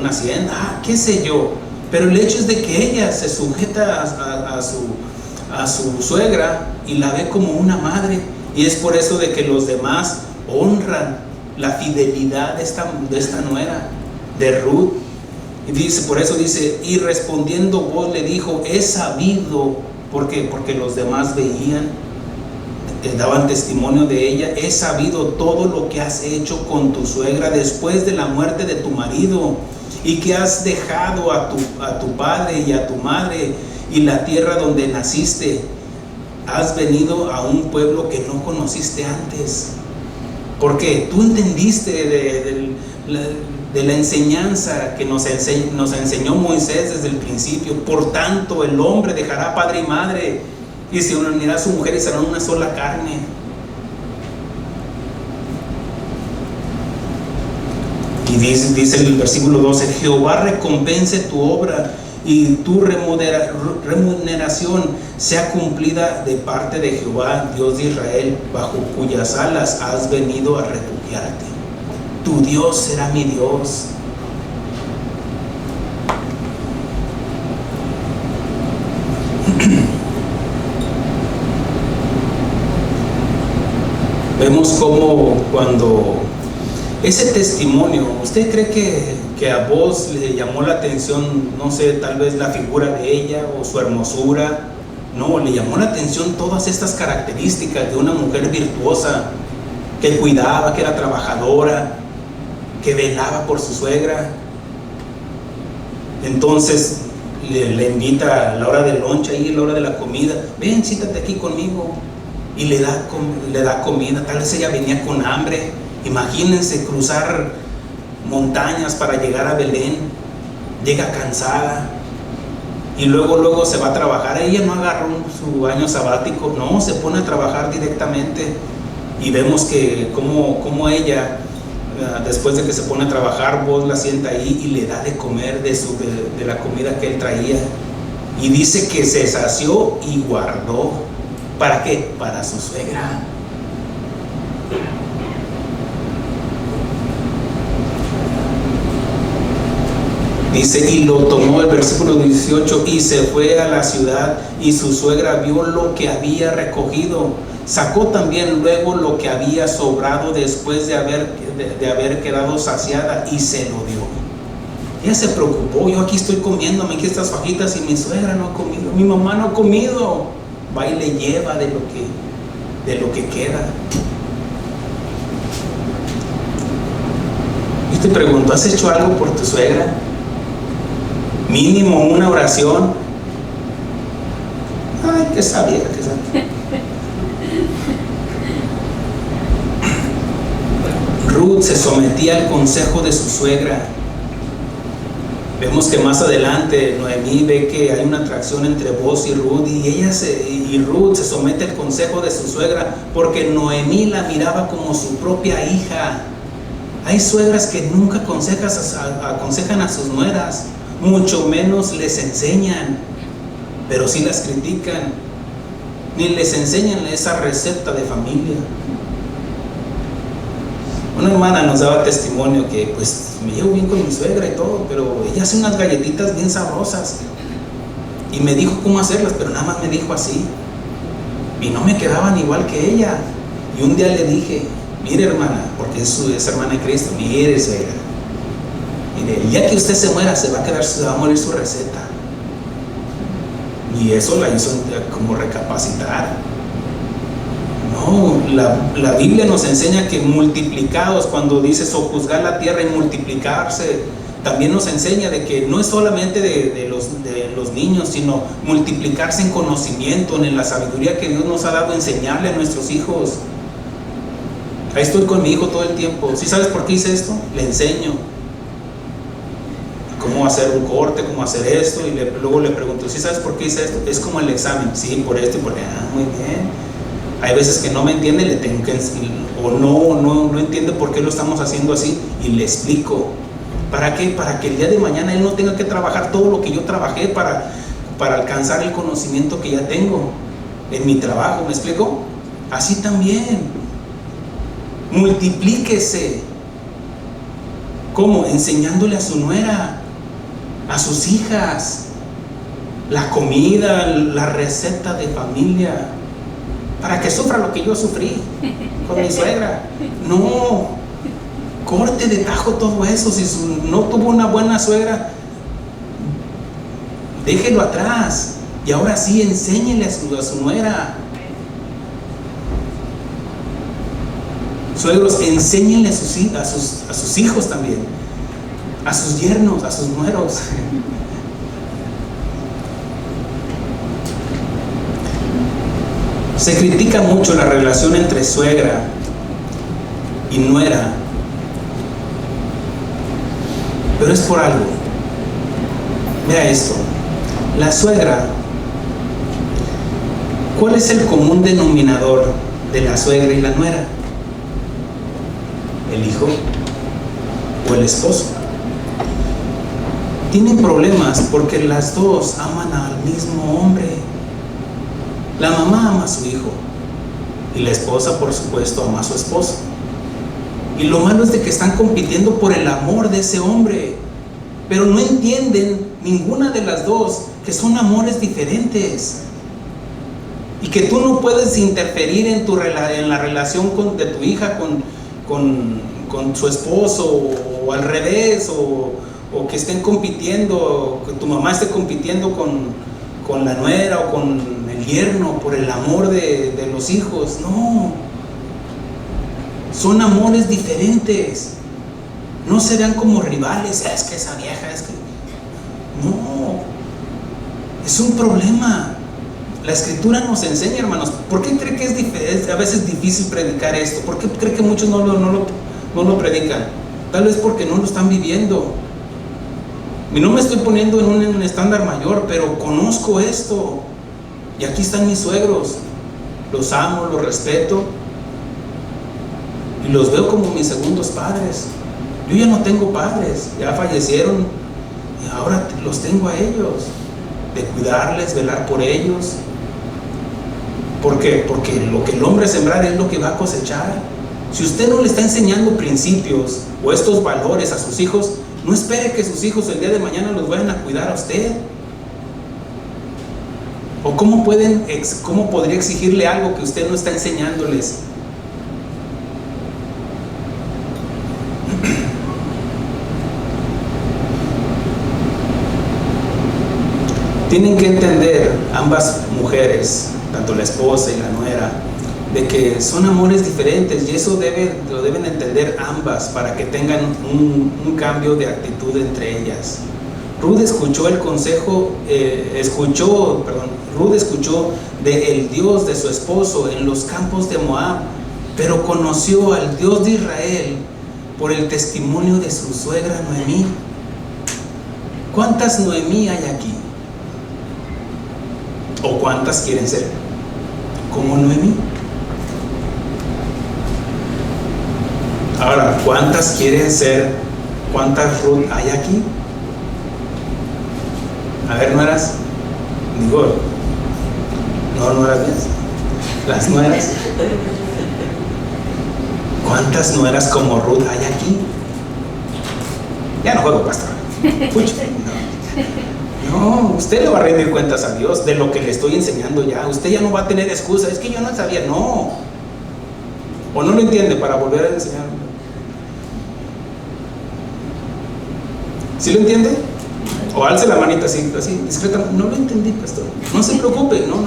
hacienda, qué sé yo. Pero el hecho es de que ella se sujeta a su suegra y la ve como una madre, y es por eso de que los demás honran la fidelidad de esta nuera, de Ruth. Y dice, por eso dice: y respondiendo Booz le dijo: he sabido, porque los demás veían, daban testimonio de ella, he sabido todo lo que has hecho con tu suegra después de la muerte de tu marido, y que has dejado a tu padre y a tu madre y la tierra donde naciste, has venido a un pueblo que no conociste antes. Porque tú entendiste de la enseñanza que nos enseñó Moisés desde el principio. Por tanto, el hombre dejará padre y madre y se unirá a su mujer y serán una sola carne. Y dice el versículo 12: Jehová recompense tu obra y tu remuneración sea cumplida de parte de Jehová, Dios de Israel, bajo cuyas alas has venido a refugiarte. Tu Dios será mi Dios. Vemos cómo cuando ese testimonio, ¿usted cree que a Booz le llamó la atención, no sé, tal vez la figura de ella o su hermosura? No, le llamó la atención todas estas características de una mujer virtuosa, que cuidaba, que era trabajadora, que velaba por su suegra. Entonces le invita a la hora del lunch, ahí a la hora de la comida: ven, siéntate aquí conmigo, y le da comida. Tal vez ella venía con hambre. Imagínense cruzar montañas para llegar a Belén, llega cansada y luego se va a trabajar. Ella no agarró su año sabático, no, se pone a trabajar directamente. Y vemos que como ella, después de que se pone a trabajar, Booz la sienta ahí y le da de comer de la comida que él traía, y dice que se sació y guardó. ¿Para qué? Para su suegra. Dice: y lo tomó, el versículo 18, y se fue a la ciudad, y su suegra vio lo que había recogido. Sacó también luego lo que había sobrado después de haber quedado saciada, y se lo dio. Ella se preocupó: yo aquí estoy comiéndome aquí estas fajitas y mi suegra no ha comido, mi mamá no ha comido. Va y le lleva de lo que queda. Y te pregunto: ¿has hecho algo por tu suegra? Mínimo una oración. Ay, qué sabia, qué sabia. Ruth se sometía al consejo de su suegra. Vemos que más adelante Noemí ve que hay una atracción entre Booz y Ruth, y Ruth se somete al consejo de su suegra porque Noemí la miraba como su propia hija. Hay suegras que nunca aconsejan a sus nueras, mucho menos les enseñan, pero sí las critican, ni les enseñan esa receta de familia. Una hermana nos daba testimonio que pues me llevo bien con mi suegra y todo, pero ella hace unas galletitas bien sabrosas, y me dijo cómo hacerlas, pero nada más me dijo así, y no me quedaban igual que ella. Y un día le dije: Mire, hermana, porque es hermana de Cristo, mire, suegra, mire, el día que usted se muera se va a morir su receta. Y eso la hizo como recapacitar. No, la Biblia nos enseña que multiplicados, cuando dice sojuzgar la tierra y multiplicarse, también nos enseña de que no es solamente de los niños, sino multiplicarse en conocimiento, en la sabiduría que Dios nos ha dado, enseñarle a nuestros hijos. Ahí estoy con mi hijo todo el tiempo. ¿Sí sabes por qué hice esto? Le enseño cómo hacer un corte, cómo hacer esto, y luego le pregunto, ¿sí sabes por qué hice esto? Es como el examen, sí, por esto y por muy bien. Hay veces que no me entiende, le tengo que o no entiende por qué lo estamos haciendo así, y le explico. ¿Para qué? Para que el día de mañana él no tenga que trabajar todo lo que yo trabajé para alcanzar el conocimiento que ya tengo en mi trabajo. ¿Me explico? Así también. Multiplíquese. ¿Cómo? Enseñándole a su nuera, a sus hijas, la comida, la receta de familia, para que sufra lo que yo sufrí con mi suegra. No, corte de tajo todo eso. Si no tuvo una buena suegra, déjelo atrás, y ahora sí enséñele a su nuera. Suegros, enséñenle a sus hijos también, a sus yernos, a sus nueros. Se critica mucho la relación entre suegra y nuera, pero es por algo. Mira esto, la suegra, ¿cuál es el común denominador de la suegra y la nuera? ¿El hijo o el esposo? Tienen problemas porque las dos aman al mismo hombre. La mamá ama a su hijo y la esposa, por supuesto, ama a su esposo. Y lo malo es de que están compitiendo por el amor de ese hombre, pero no entienden ninguna de las dos que son amores diferentes y que tú no puedes interferir en la relación de tu hija con su esposo, o al revés, o que estén compitiendo, que tu mamá esté compitiendo con la nuera o con el yerno por el amor de los hijos. No, son amores diferentes. No se vean como rivales. Es que esa vieja, es que no, es un problema. La Escritura nos enseña, hermanos. ¿Por qué cree que es a veces difícil predicar esto? ¿Por qué cree que muchos no lo predican? Tal vez porque no lo están viviendo. Y no me estoy poniendo en un estándar mayor, pero conozco esto. Y aquí están mis suegros. Los amo, los respeto, y los veo como mis segundos padres. Yo ya no tengo padres, ya fallecieron, y ahora los tengo a ellos, de cuidarles, velar por ellos. ¿Por qué? Porque lo que el hombre sembrar es lo que va a cosechar. Si usted no le está enseñando principios o estos valores a sus hijos, no espere que sus hijos el día de mañana los vayan a cuidar a usted. ¿O cómo podría exigirle algo que usted no está enseñándoles? Tienen que entender ambas mujeres, tanto la esposa y la nuera, de que son amores diferentes, y eso lo deben entender ambas para que tengan un cambio de actitud entre ellas. Ruth escuchó el consejo, Ruth escuchó del Dios de su esposo en los campos de Moab, pero conoció al Dios de Israel por el testimonio de su suegra Noemí. ¿Cuántas Noemí hay aquí? ¿O cuántas quieren ser como Noemí? Ahora, ¿cuántas quieren ser? ¿Cuántas Ruth hay aquí? A ver, nueras. Digo, no nueras mías. Las nueras. ¿Cuántas nueras como Ruth hay aquí? Ya no juego, pastor. Pucha, no, usted le va a rendir cuentas a Dios de lo que le estoy enseñando ya. Usted ya no va a tener excusa. Es que yo no sabía, no. ¿O no lo entiende para volver a enseñar? ¿Sí lo entiende? O alce la manita así discretamente. No lo entendí, pastor. No se preocupe, no,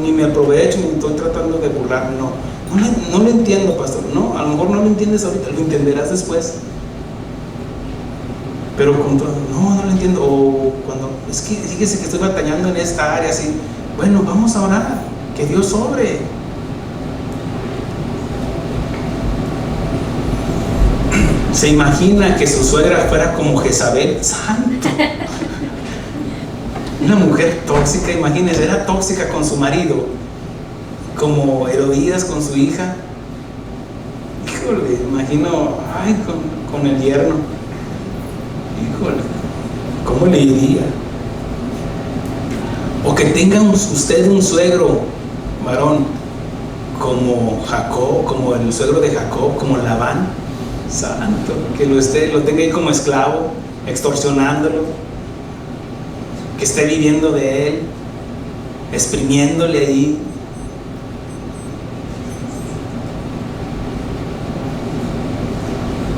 ni me aprovecho, ni estoy tratando de burlarme, no lo entiendo, pastor. No, a lo mejor no lo entiendes ahorita, lo entenderás después. Pero no lo entiendo. O cuando, es que fíjese que estoy batallando en esta área, así. Bueno, vamos a orar, que Dios sobre. Se imagina que su suegra fuera como Jezabel, santo. Una mujer tóxica, imagínense, era tóxica con su marido, como Herodías con su hija. Híjole, imagino, con el yerno. Híjole, ¿cómo le iría? O que tenga usted un suegro varón como Jacob, como el suegro de Jacob, como Labán, santo, que lo tenga ahí como esclavo, extorsionándolo, que esté viviendo de él, exprimiéndole ahí.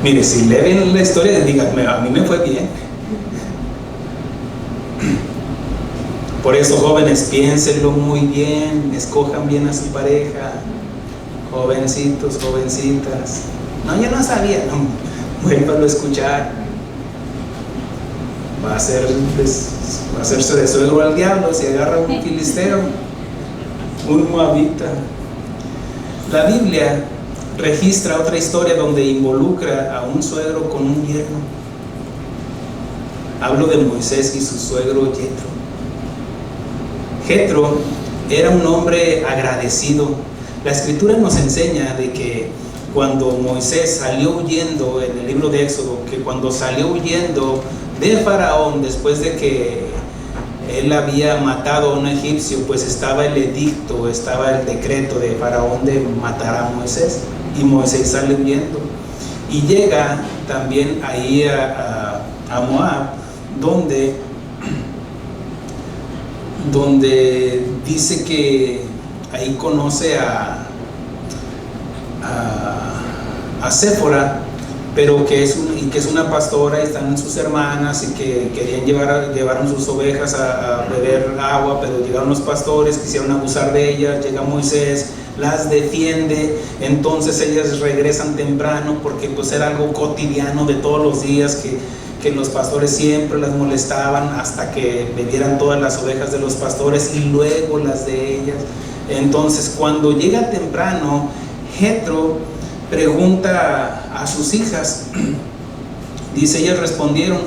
Mire, si le ven la historia, díganme, a mí me fue bien. Por eso, jóvenes, piénsenlo muy bien, escojan bien a su pareja. Jovencitos, jovencitas. No, yo no sabía, no, vuélvalo a escuchar. Va a hacerse de suegro al diablo si agarra un filisteo, un moabita. La Biblia registra otra historia donde involucra a un suegro con un yerno. Hablo de Moisés y su suegro Jetro. Jetro era un hombre agradecido. La escritura nos enseña de que cuando Moisés salió huyendo, en el libro de Éxodo, que cuando salió huyendo de Faraón, después de que él había matado a un egipcio, pues estaba el edicto, estaba el decreto de Faraón de matar a Moisés, y Moisés sale huyendo y llega también ahí a Moab, donde dice que ahí conoce a Séfora, pero que es una pastora, y están sus hermanas y que querían llevaron sus ovejas a beber agua, pero llegaron los pastores, quisieron abusar de ellas. Llega Moisés, las defiende, entonces ellas regresan temprano porque pues era algo cotidiano de todos los días que los pastores siempre las molestaban hasta que bebieran todas las ovejas de los pastores y luego las de ellas. Entonces cuando llega temprano, Jetro pregunta a sus hijas, dice, ellas respondieron,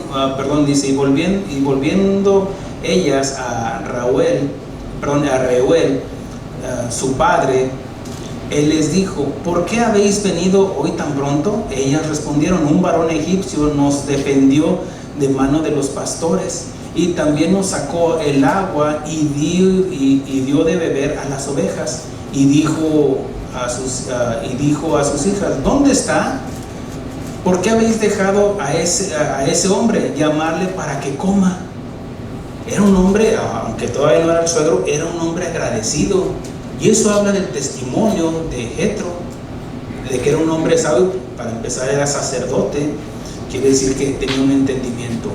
dice, y volviendo ellas a Reuel, su padre, él les dijo, ¿por qué habéis venido hoy tan pronto? Ellas respondieron, un varón egipcio nos defendió de mano de los pastores y también nos sacó el agua y dio de beber a las ovejas. Y dijo a sus hijas, ¿dónde está? ¿Por qué habéis dejado a ese hombre? Llamarle para que coma. Era un hombre, aunque todavía no era el suegro, era un hombre agradecido. Y eso habla del testimonio de Jetro, de que era un hombre sabio. Para empezar, era sacerdote, quiere decir que tenía un entendimiento.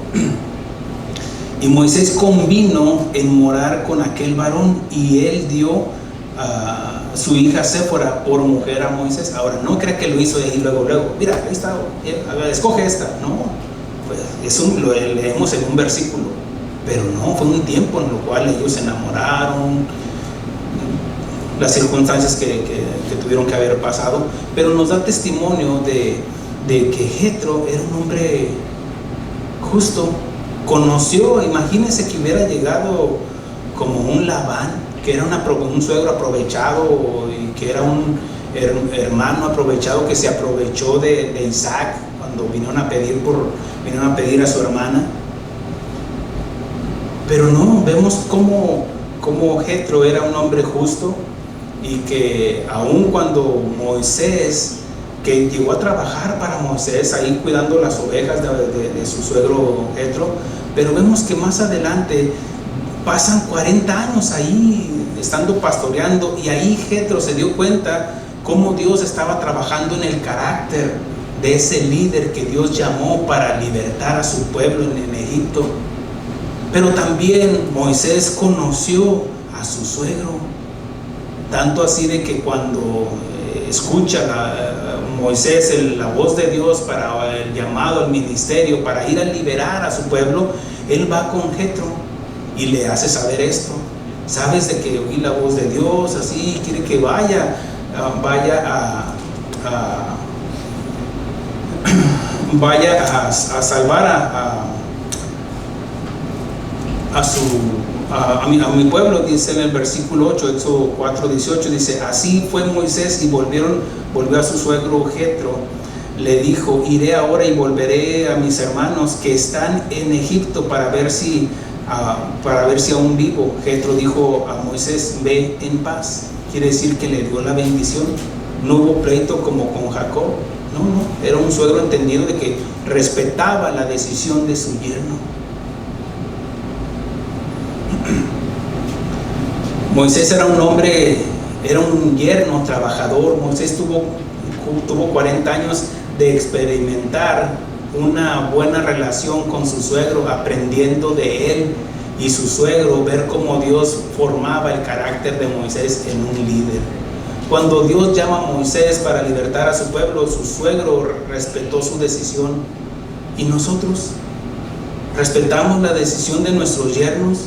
Y Moisés convino en morar con aquel varón, y él dio a su hija Séfora por mujer a Moisés. Ahora, no crea que lo hizo ahí luego, mira, ahí está, escoge esta. No, pues eso lo leemos en un versículo, pero no, fue un tiempo en el cual ellos se enamoraron, las circunstancias que tuvieron que haber pasado, pero nos da testimonio de que Jetro era un hombre justo. Conoció, imagínense que hubiera llegado como un Labán, que era un suegro aprovechado, y que era un hermano aprovechado, que se aprovechó de Isaac cuando vinieron a pedir a su hermana. Pero no, vemos cómo Jetro era un hombre justo, y que aun cuando Moisés, que llegó a trabajar para Moisés ahí cuidando las ovejas de su suegro Jetro, pero vemos que más adelante pasan 40 años ahí estando pastoreando, y ahí Jetro se dio cuenta cómo Dios estaba trabajando en el carácter de ese líder que Dios llamó para libertar a su pueblo en Egipto. Pero también Moisés conoció a su suegro, tanto así de que cuando escucha Moisés la voz de Dios para el llamado al ministerio, para ir a liberar a su pueblo, él va con Jetro y le hace saber esto. Sabes de que oí la voz de Dios, así quiere que vaya a salvar a mi pueblo, dice en el versículo 8, Éxodo 4:18, dice: así fue Moisés y volvió a su suegro Jetro. Le dijo: iré ahora y volveré a mis hermanos que están en Egipto para ver si aún vivo. Jetro dijo a Moisés: ve en paz. Quiere decir que le dio la bendición. No hubo pleito como con Jacob. No, era un suegro entendido de que respetaba la decisión de su yerno. Moisés era un hombre, era un yerno trabajador. Moisés tuvo 40 años de experimentar una buena relación con su suegro, aprendiendo de él y su suegro, ver cómo Dios formaba el carácter de Moisés en un líder. Cuando Dios llama a Moisés para libertar a su pueblo, su suegro respetó su decisión. ¿Y nosotros respetamos la decisión de nuestros yernos?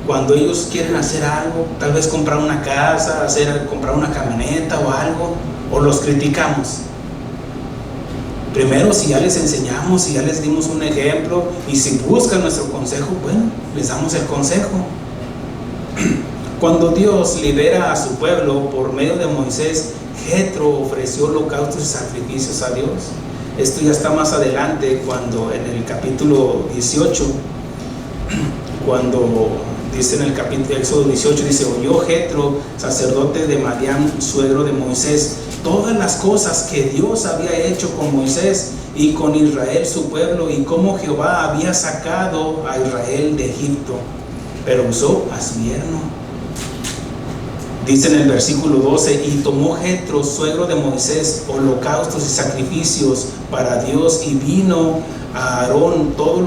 Cuando ellos quieren hacer algo, tal vez comprar una casa, comprar una camioneta o algo, o los criticamos. Primero, si ya les enseñamos, si ya les dimos un ejemplo, y si buscan nuestro consejo, bueno, les damos el consejo. Cuando Dios libera a su pueblo por medio de Moisés, Jetro ofreció holocaustos y sacrificios a Dios. Esto ya está más adelante, cuando en el capítulo 18, cuando dice en el capítulo Éxodo 18, dice: oyó Jetro, sacerdote de Madián, suegro de Moisés, todas las cosas que Dios había hecho con Moisés y con Israel su pueblo, y cómo Jehová había sacado a Israel de Egipto, pero usó a su yerno. Dice en el versículo 12: y tomó Jetro, suegro de Moisés, holocaustos y sacrificios para Dios, y vino a Aarón todos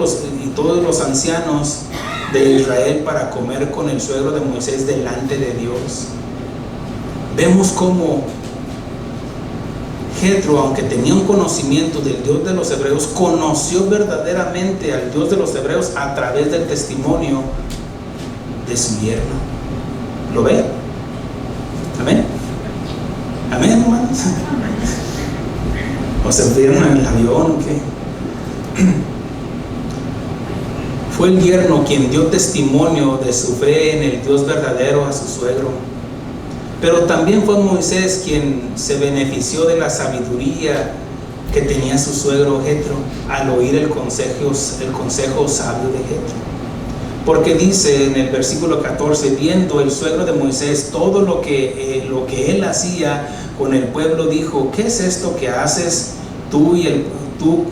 los ancianos de Israel para comer con el suegro de Moisés delante de Dios. Vemos cómo Jetro, aunque tenía un conocimiento del Dios de los hebreos, conoció verdaderamente al Dios de los hebreos a través del testimonio de su yerno. ¿Lo ve? Amén. Amén, hermanos. ¿O se vieron en el avión o qué? Fue el yerno quien dio testimonio de su fe en el Dios verdadero a su suegro. Pero también fue Moisés quien se benefició de la sabiduría que tenía su suegro Jetro al oír el consejo sabio de Jetro. Porque dice en el versículo 14: viendo el suegro de Moisés todo lo que él hacía con el pueblo, dijo: ¿qué es esto que haces tú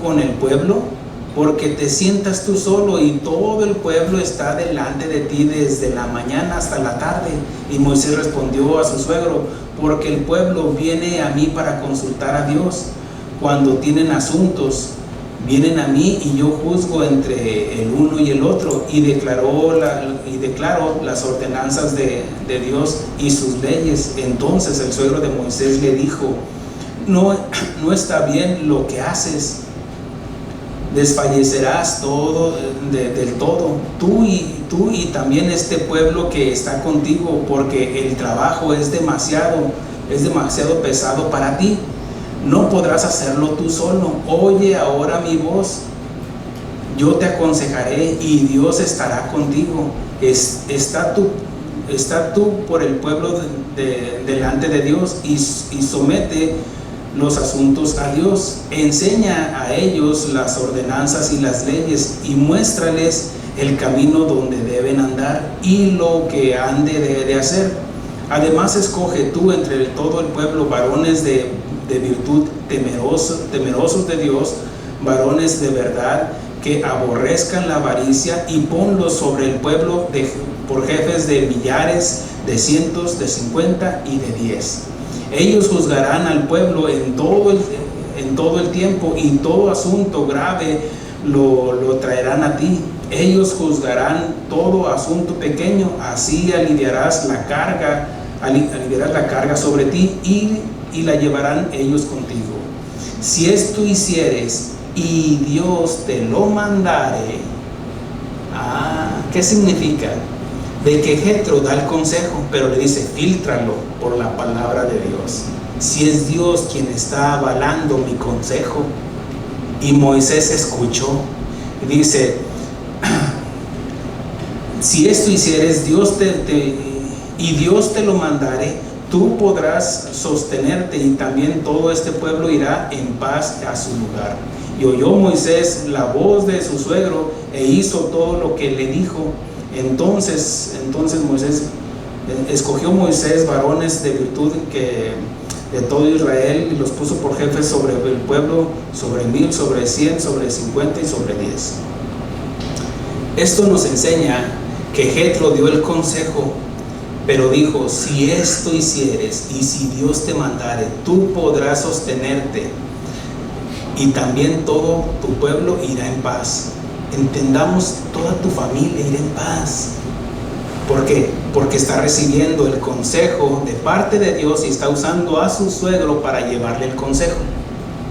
con el pueblo? Porque te sientas tú solo y todo el pueblo está delante de ti desde la mañana hasta la tarde. Y Moisés respondió a su suegro: porque el pueblo viene a mí para consultar a Dios. Cuando tienen asuntos, vienen a mí y yo juzgo entre el uno y el otro. Y declaro las ordenanzas de Dios y sus leyes. Entonces el suegro de Moisés le dijo: no está bien lo que haces. Desfallecerás del todo, tú y también este pueblo que está contigo, porque el trabajo es demasiado pesado para ti. No podrás hacerlo tú solo. Oye ahora mi voz, yo te aconsejaré y Dios estará contigo. Está tú por el pueblo delante de Dios y somete los asuntos a Dios. Enseña a ellos las ordenanzas y las leyes y muéstrales el camino donde deben andar y lo que han de hacer. Además escoge tú entre todo el pueblo varones de virtud, temerosos de Dios, varones de verdad, que aborrezcan la avaricia, y ponlos sobre el pueblo por jefes de millares, de cientos, de 50 y de 10. Ellos juzgarán al pueblo en todo el tiempo, y todo asunto grave lo traerán a ti. Ellos juzgarán todo asunto pequeño, así aliviarás la carga sobre ti, y la llevarán ellos contigo. Si esto hicieres y Dios te lo mandare. ¿Qué significa? De que Jetro da el consejo, pero le dice, fíltralo por la palabra de Dios. Si es Dios quien está avalando mi consejo. Y Moisés escuchó y dice, si esto hicieres, Dios te lo mandare, tú podrás sostenerte, y también todo este pueblo irá en paz a su lugar. Y oyó Moisés la voz de su suegro e hizo todo lo que le dijo. Entonces escogió Moisés varones de virtud de todo Israel, y los puso por jefes sobre el pueblo, sobre 1000, sobre 100, sobre 50 y sobre 10. Esto nos enseña que Jetro dio el consejo, pero dijo, si esto hicieres y si Dios te mandare, tú podrás sostenerte, y también todo tu pueblo irá en paz. Entendamos, toda tu familia irá en paz. ¿Por qué? Porque está recibiendo el consejo de parte de Dios y está usando a su suegro para llevarle el consejo.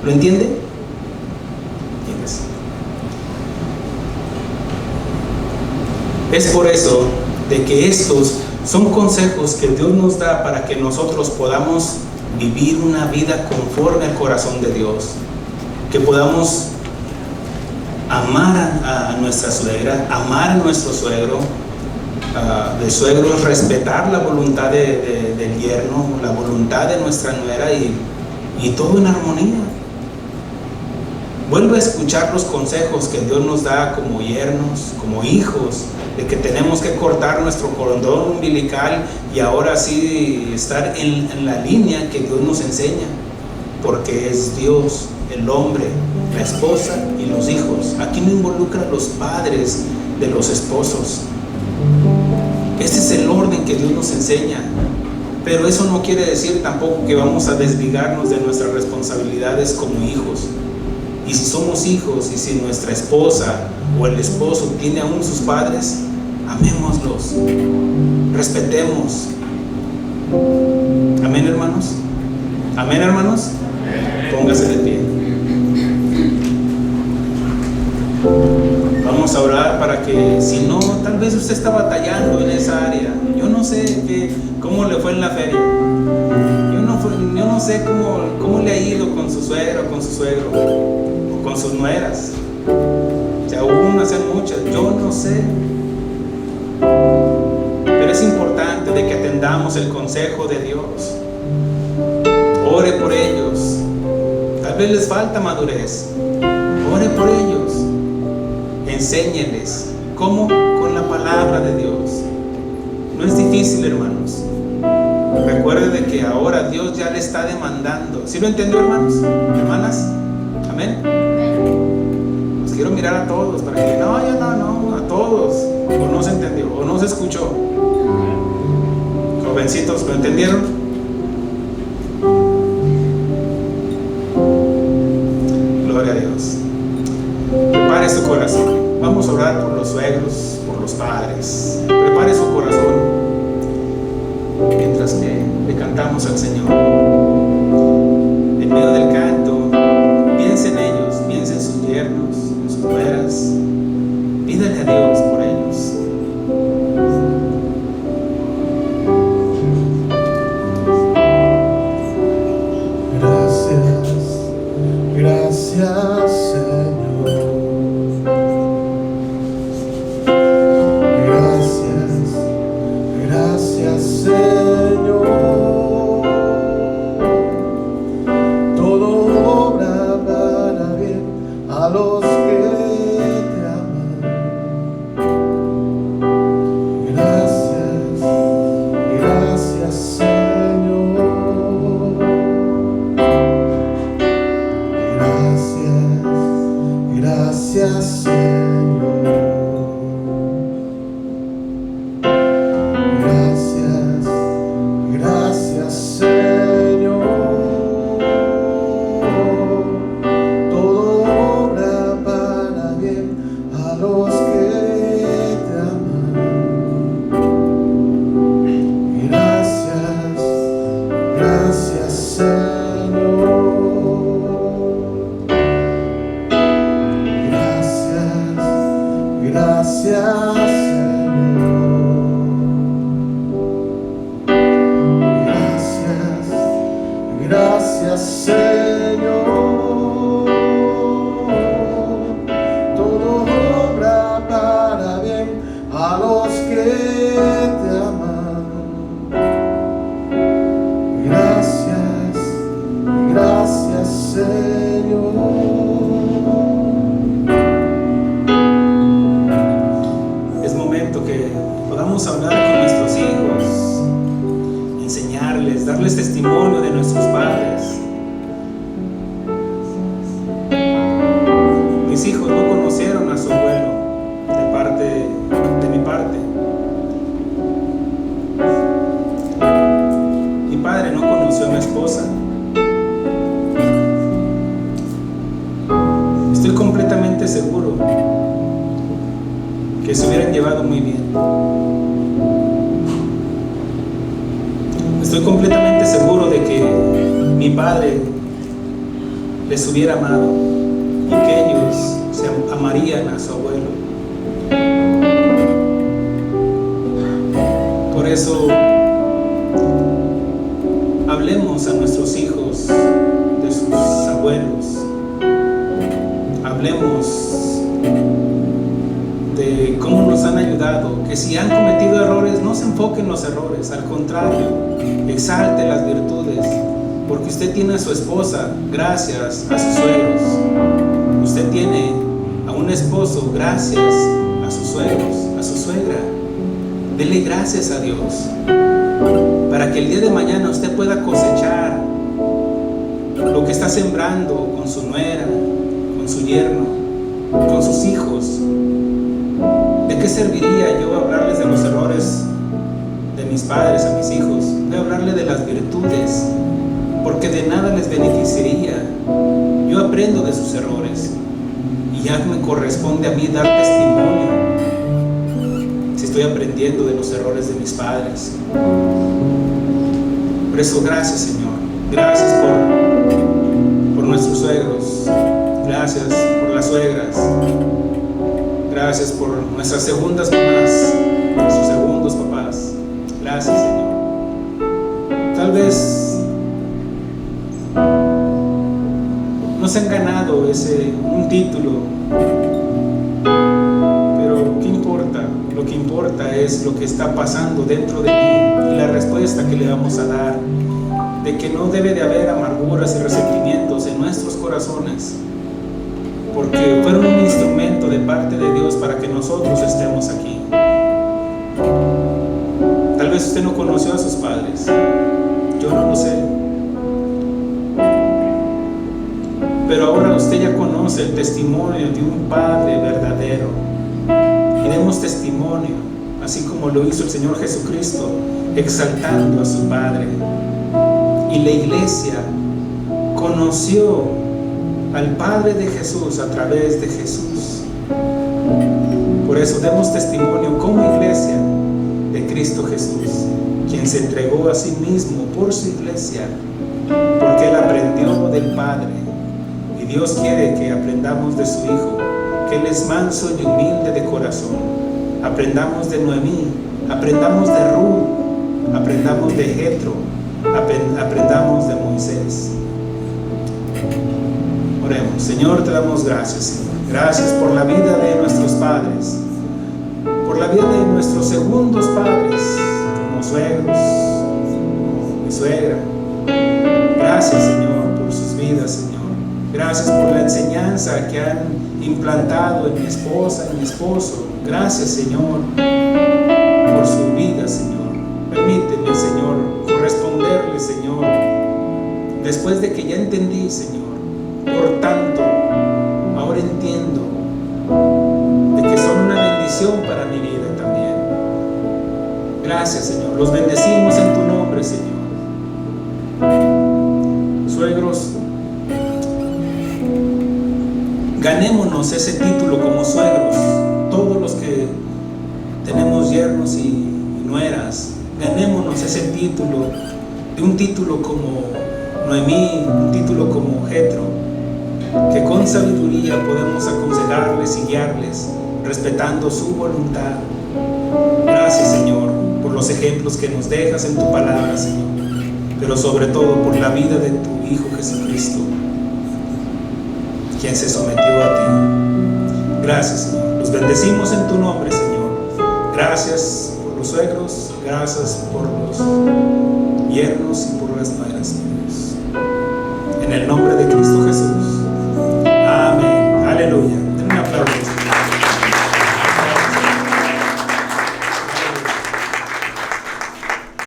¿Lo entiende? Es por eso de que estos son consejos que Dios nos da para que nosotros podamos vivir una vida conforme al corazón de Dios, que podamos amar a nuestra suegra, amar a nuestro suegro. De suegros, respetar la voluntad del yerno, la voluntad de nuestra nuera, y todo en armonía. Vuelve a escuchar los consejos que Dios nos da como yernos, como hijos, de que tenemos que cortar nuestro cordón umbilical y ahora sí estar en la línea que Dios nos enseña, porque es Dios, el hombre, la esposa y los hijos. Aquí no involucra a los padres de los esposos. Este es el orden que Dios nos enseña, pero eso no quiere decir tampoco que vamos a desligarnos de nuestras responsabilidades como hijos. Y si somos hijos, y si nuestra esposa o el esposo tiene aún sus padres, amémoslos, respetemos. Amén, hermanos. Amén, hermanos. Póngase de pie. Vamos a orar para que, si no, tal vez usted está batallando en esa área. Yo no sé cómo le fue en la feria. Yo no sé cómo le ha ido con su suegro, con su suegro, o con sus nueras. Si aún hacen muchas, yo no sé. Pero es importante de que atendamos el consejo de Dios. Ore por ellos. Tal vez les falta madurez. Ore por ellos. Enséñeles. ¿Cómo? Con la palabra de Dios. No es difícil, hermanos. Recuerde de que ahora Dios ya le está demandando. ¿Sí lo entendió, hermanos? ¿Hermanas? Amén. Los quiero mirar a todos para que no, a todos. O no se entendió, o no se escuchó. Jovencitos, ¿lo entendieron? Gloria a Dios. Prepare su corazón. Vamos a orar por los suegros, por los padres. Prepare su corazón mientras que le cantamos al Señor. En medio del canto, piense en ellos, piense en sus yernos, en sus nueras. Pídale a Dios por ellos. Gracias, Señor. Gracias, Señor. te aman. Gracias, gracias Señor. Es momento que podamos hablar con nuestros hijos, enseñarles, darles testimonio de nuestros padres. Mis hijos no conocieron a su abuelo de mi parte. Mi padre no conoció a mi esposa. Estoy completamente seguro que se hubieran llevado muy bien. Estoy completamente seguro de que mi padre les hubiera amado y que ellos se amarían a su abuelo. Por eso hablemos a nuestros hijos de sus abuelos. Hablemos de cómo nos han ayudado, que si han cometido errores no se enfoque en los errores, al contrario, exalte las virtudes, porque usted tiene a su esposa gracias a sus suegros, usted tiene a un esposo gracias a sus suegros, a su suegra. Dele gracias a Dios para que el día de mañana usted pueda cosechar lo que está sembrando con su nuera, con su yerno, con sus hijos. ¿De qué serviría yo hablarles de los errores de mis padres a mis hijos? Voy a hablarles de las virtudes, porque de nada les beneficiaría. Yo aprendo de sus errores y ya me corresponde a mí dar testimonio si estoy aprendiendo de los errores de mis padres. Por eso, gracias Señor, gracias por nuestros suegros, gracias por las suegras, gracias por nuestras segundas mamás, nuestros segundos papás. Gracias Señor. Tal vez nos han ganado un título, pero ¿qué importa? Lo que importa es lo que está pasando dentro de mí y la respuesta que le vamos a dar, de que no debe de haber amarguras y resentimientos en nuestros corazones, porque fueron un instrumento de parte de Dios para que nosotros estemos aquí. Tal vez usted no conoció a sus padres, yo no lo sé, pero ahora usted ya conoce el testimonio de un Padre verdadero. Y demos testimonio, así como lo hizo el Señor Jesucristo, exaltando a su Padre. Y la iglesia conoció al Padre de Jesús a través de Jesús. Por eso demos testimonio como iglesia de Cristo Jesús, quien se entregó a sí mismo por su iglesia, porque Él aprendió del Padre. Y Dios quiere que aprendamos de su Hijo, que Él es manso y humilde de corazón. Aprendamos de Noemí, aprendamos de Ruth, aprendamos de Jetro, aprendamos de Moisés. Oremos. Señor, te damos gracias, Señor. Gracias por la vida de nuestros padres, por la vida de nuestros segundos padres, como suegros, como mi suegra. Gracias, Señor, por sus vidas, Señor. Gracias por la enseñanza que han implantado en mi esposa, en mi esposo. Gracias, Señor, por su vida, Señor. Permíteme, Señor, corresponderle, Señor, después de que ya entendí, Señor. Por tanto, ahora entiendo de que son una bendición para mi vida también. Gracias, Señor. Los bendecimos en tu nombre, Señor. Suegros, ganémonos ese título como suegros. Todos los que tenemos yernos y nueras, ganémonos ese título, de un título como Noemí, un título como Jetro, que con sabiduría podemos aconsejarles y guiarles, respetando su voluntad. Gracias, Señor, por los ejemplos que nos dejas en tu palabra, Señor, pero sobre todo por la vida de tu Hijo Jesucristo, quien se sometió a ti. Gracias, Señor. Los bendecimos en tu nombre, Señor. Gracias los suegros, gracias por los yernos y por las nueras. En el nombre de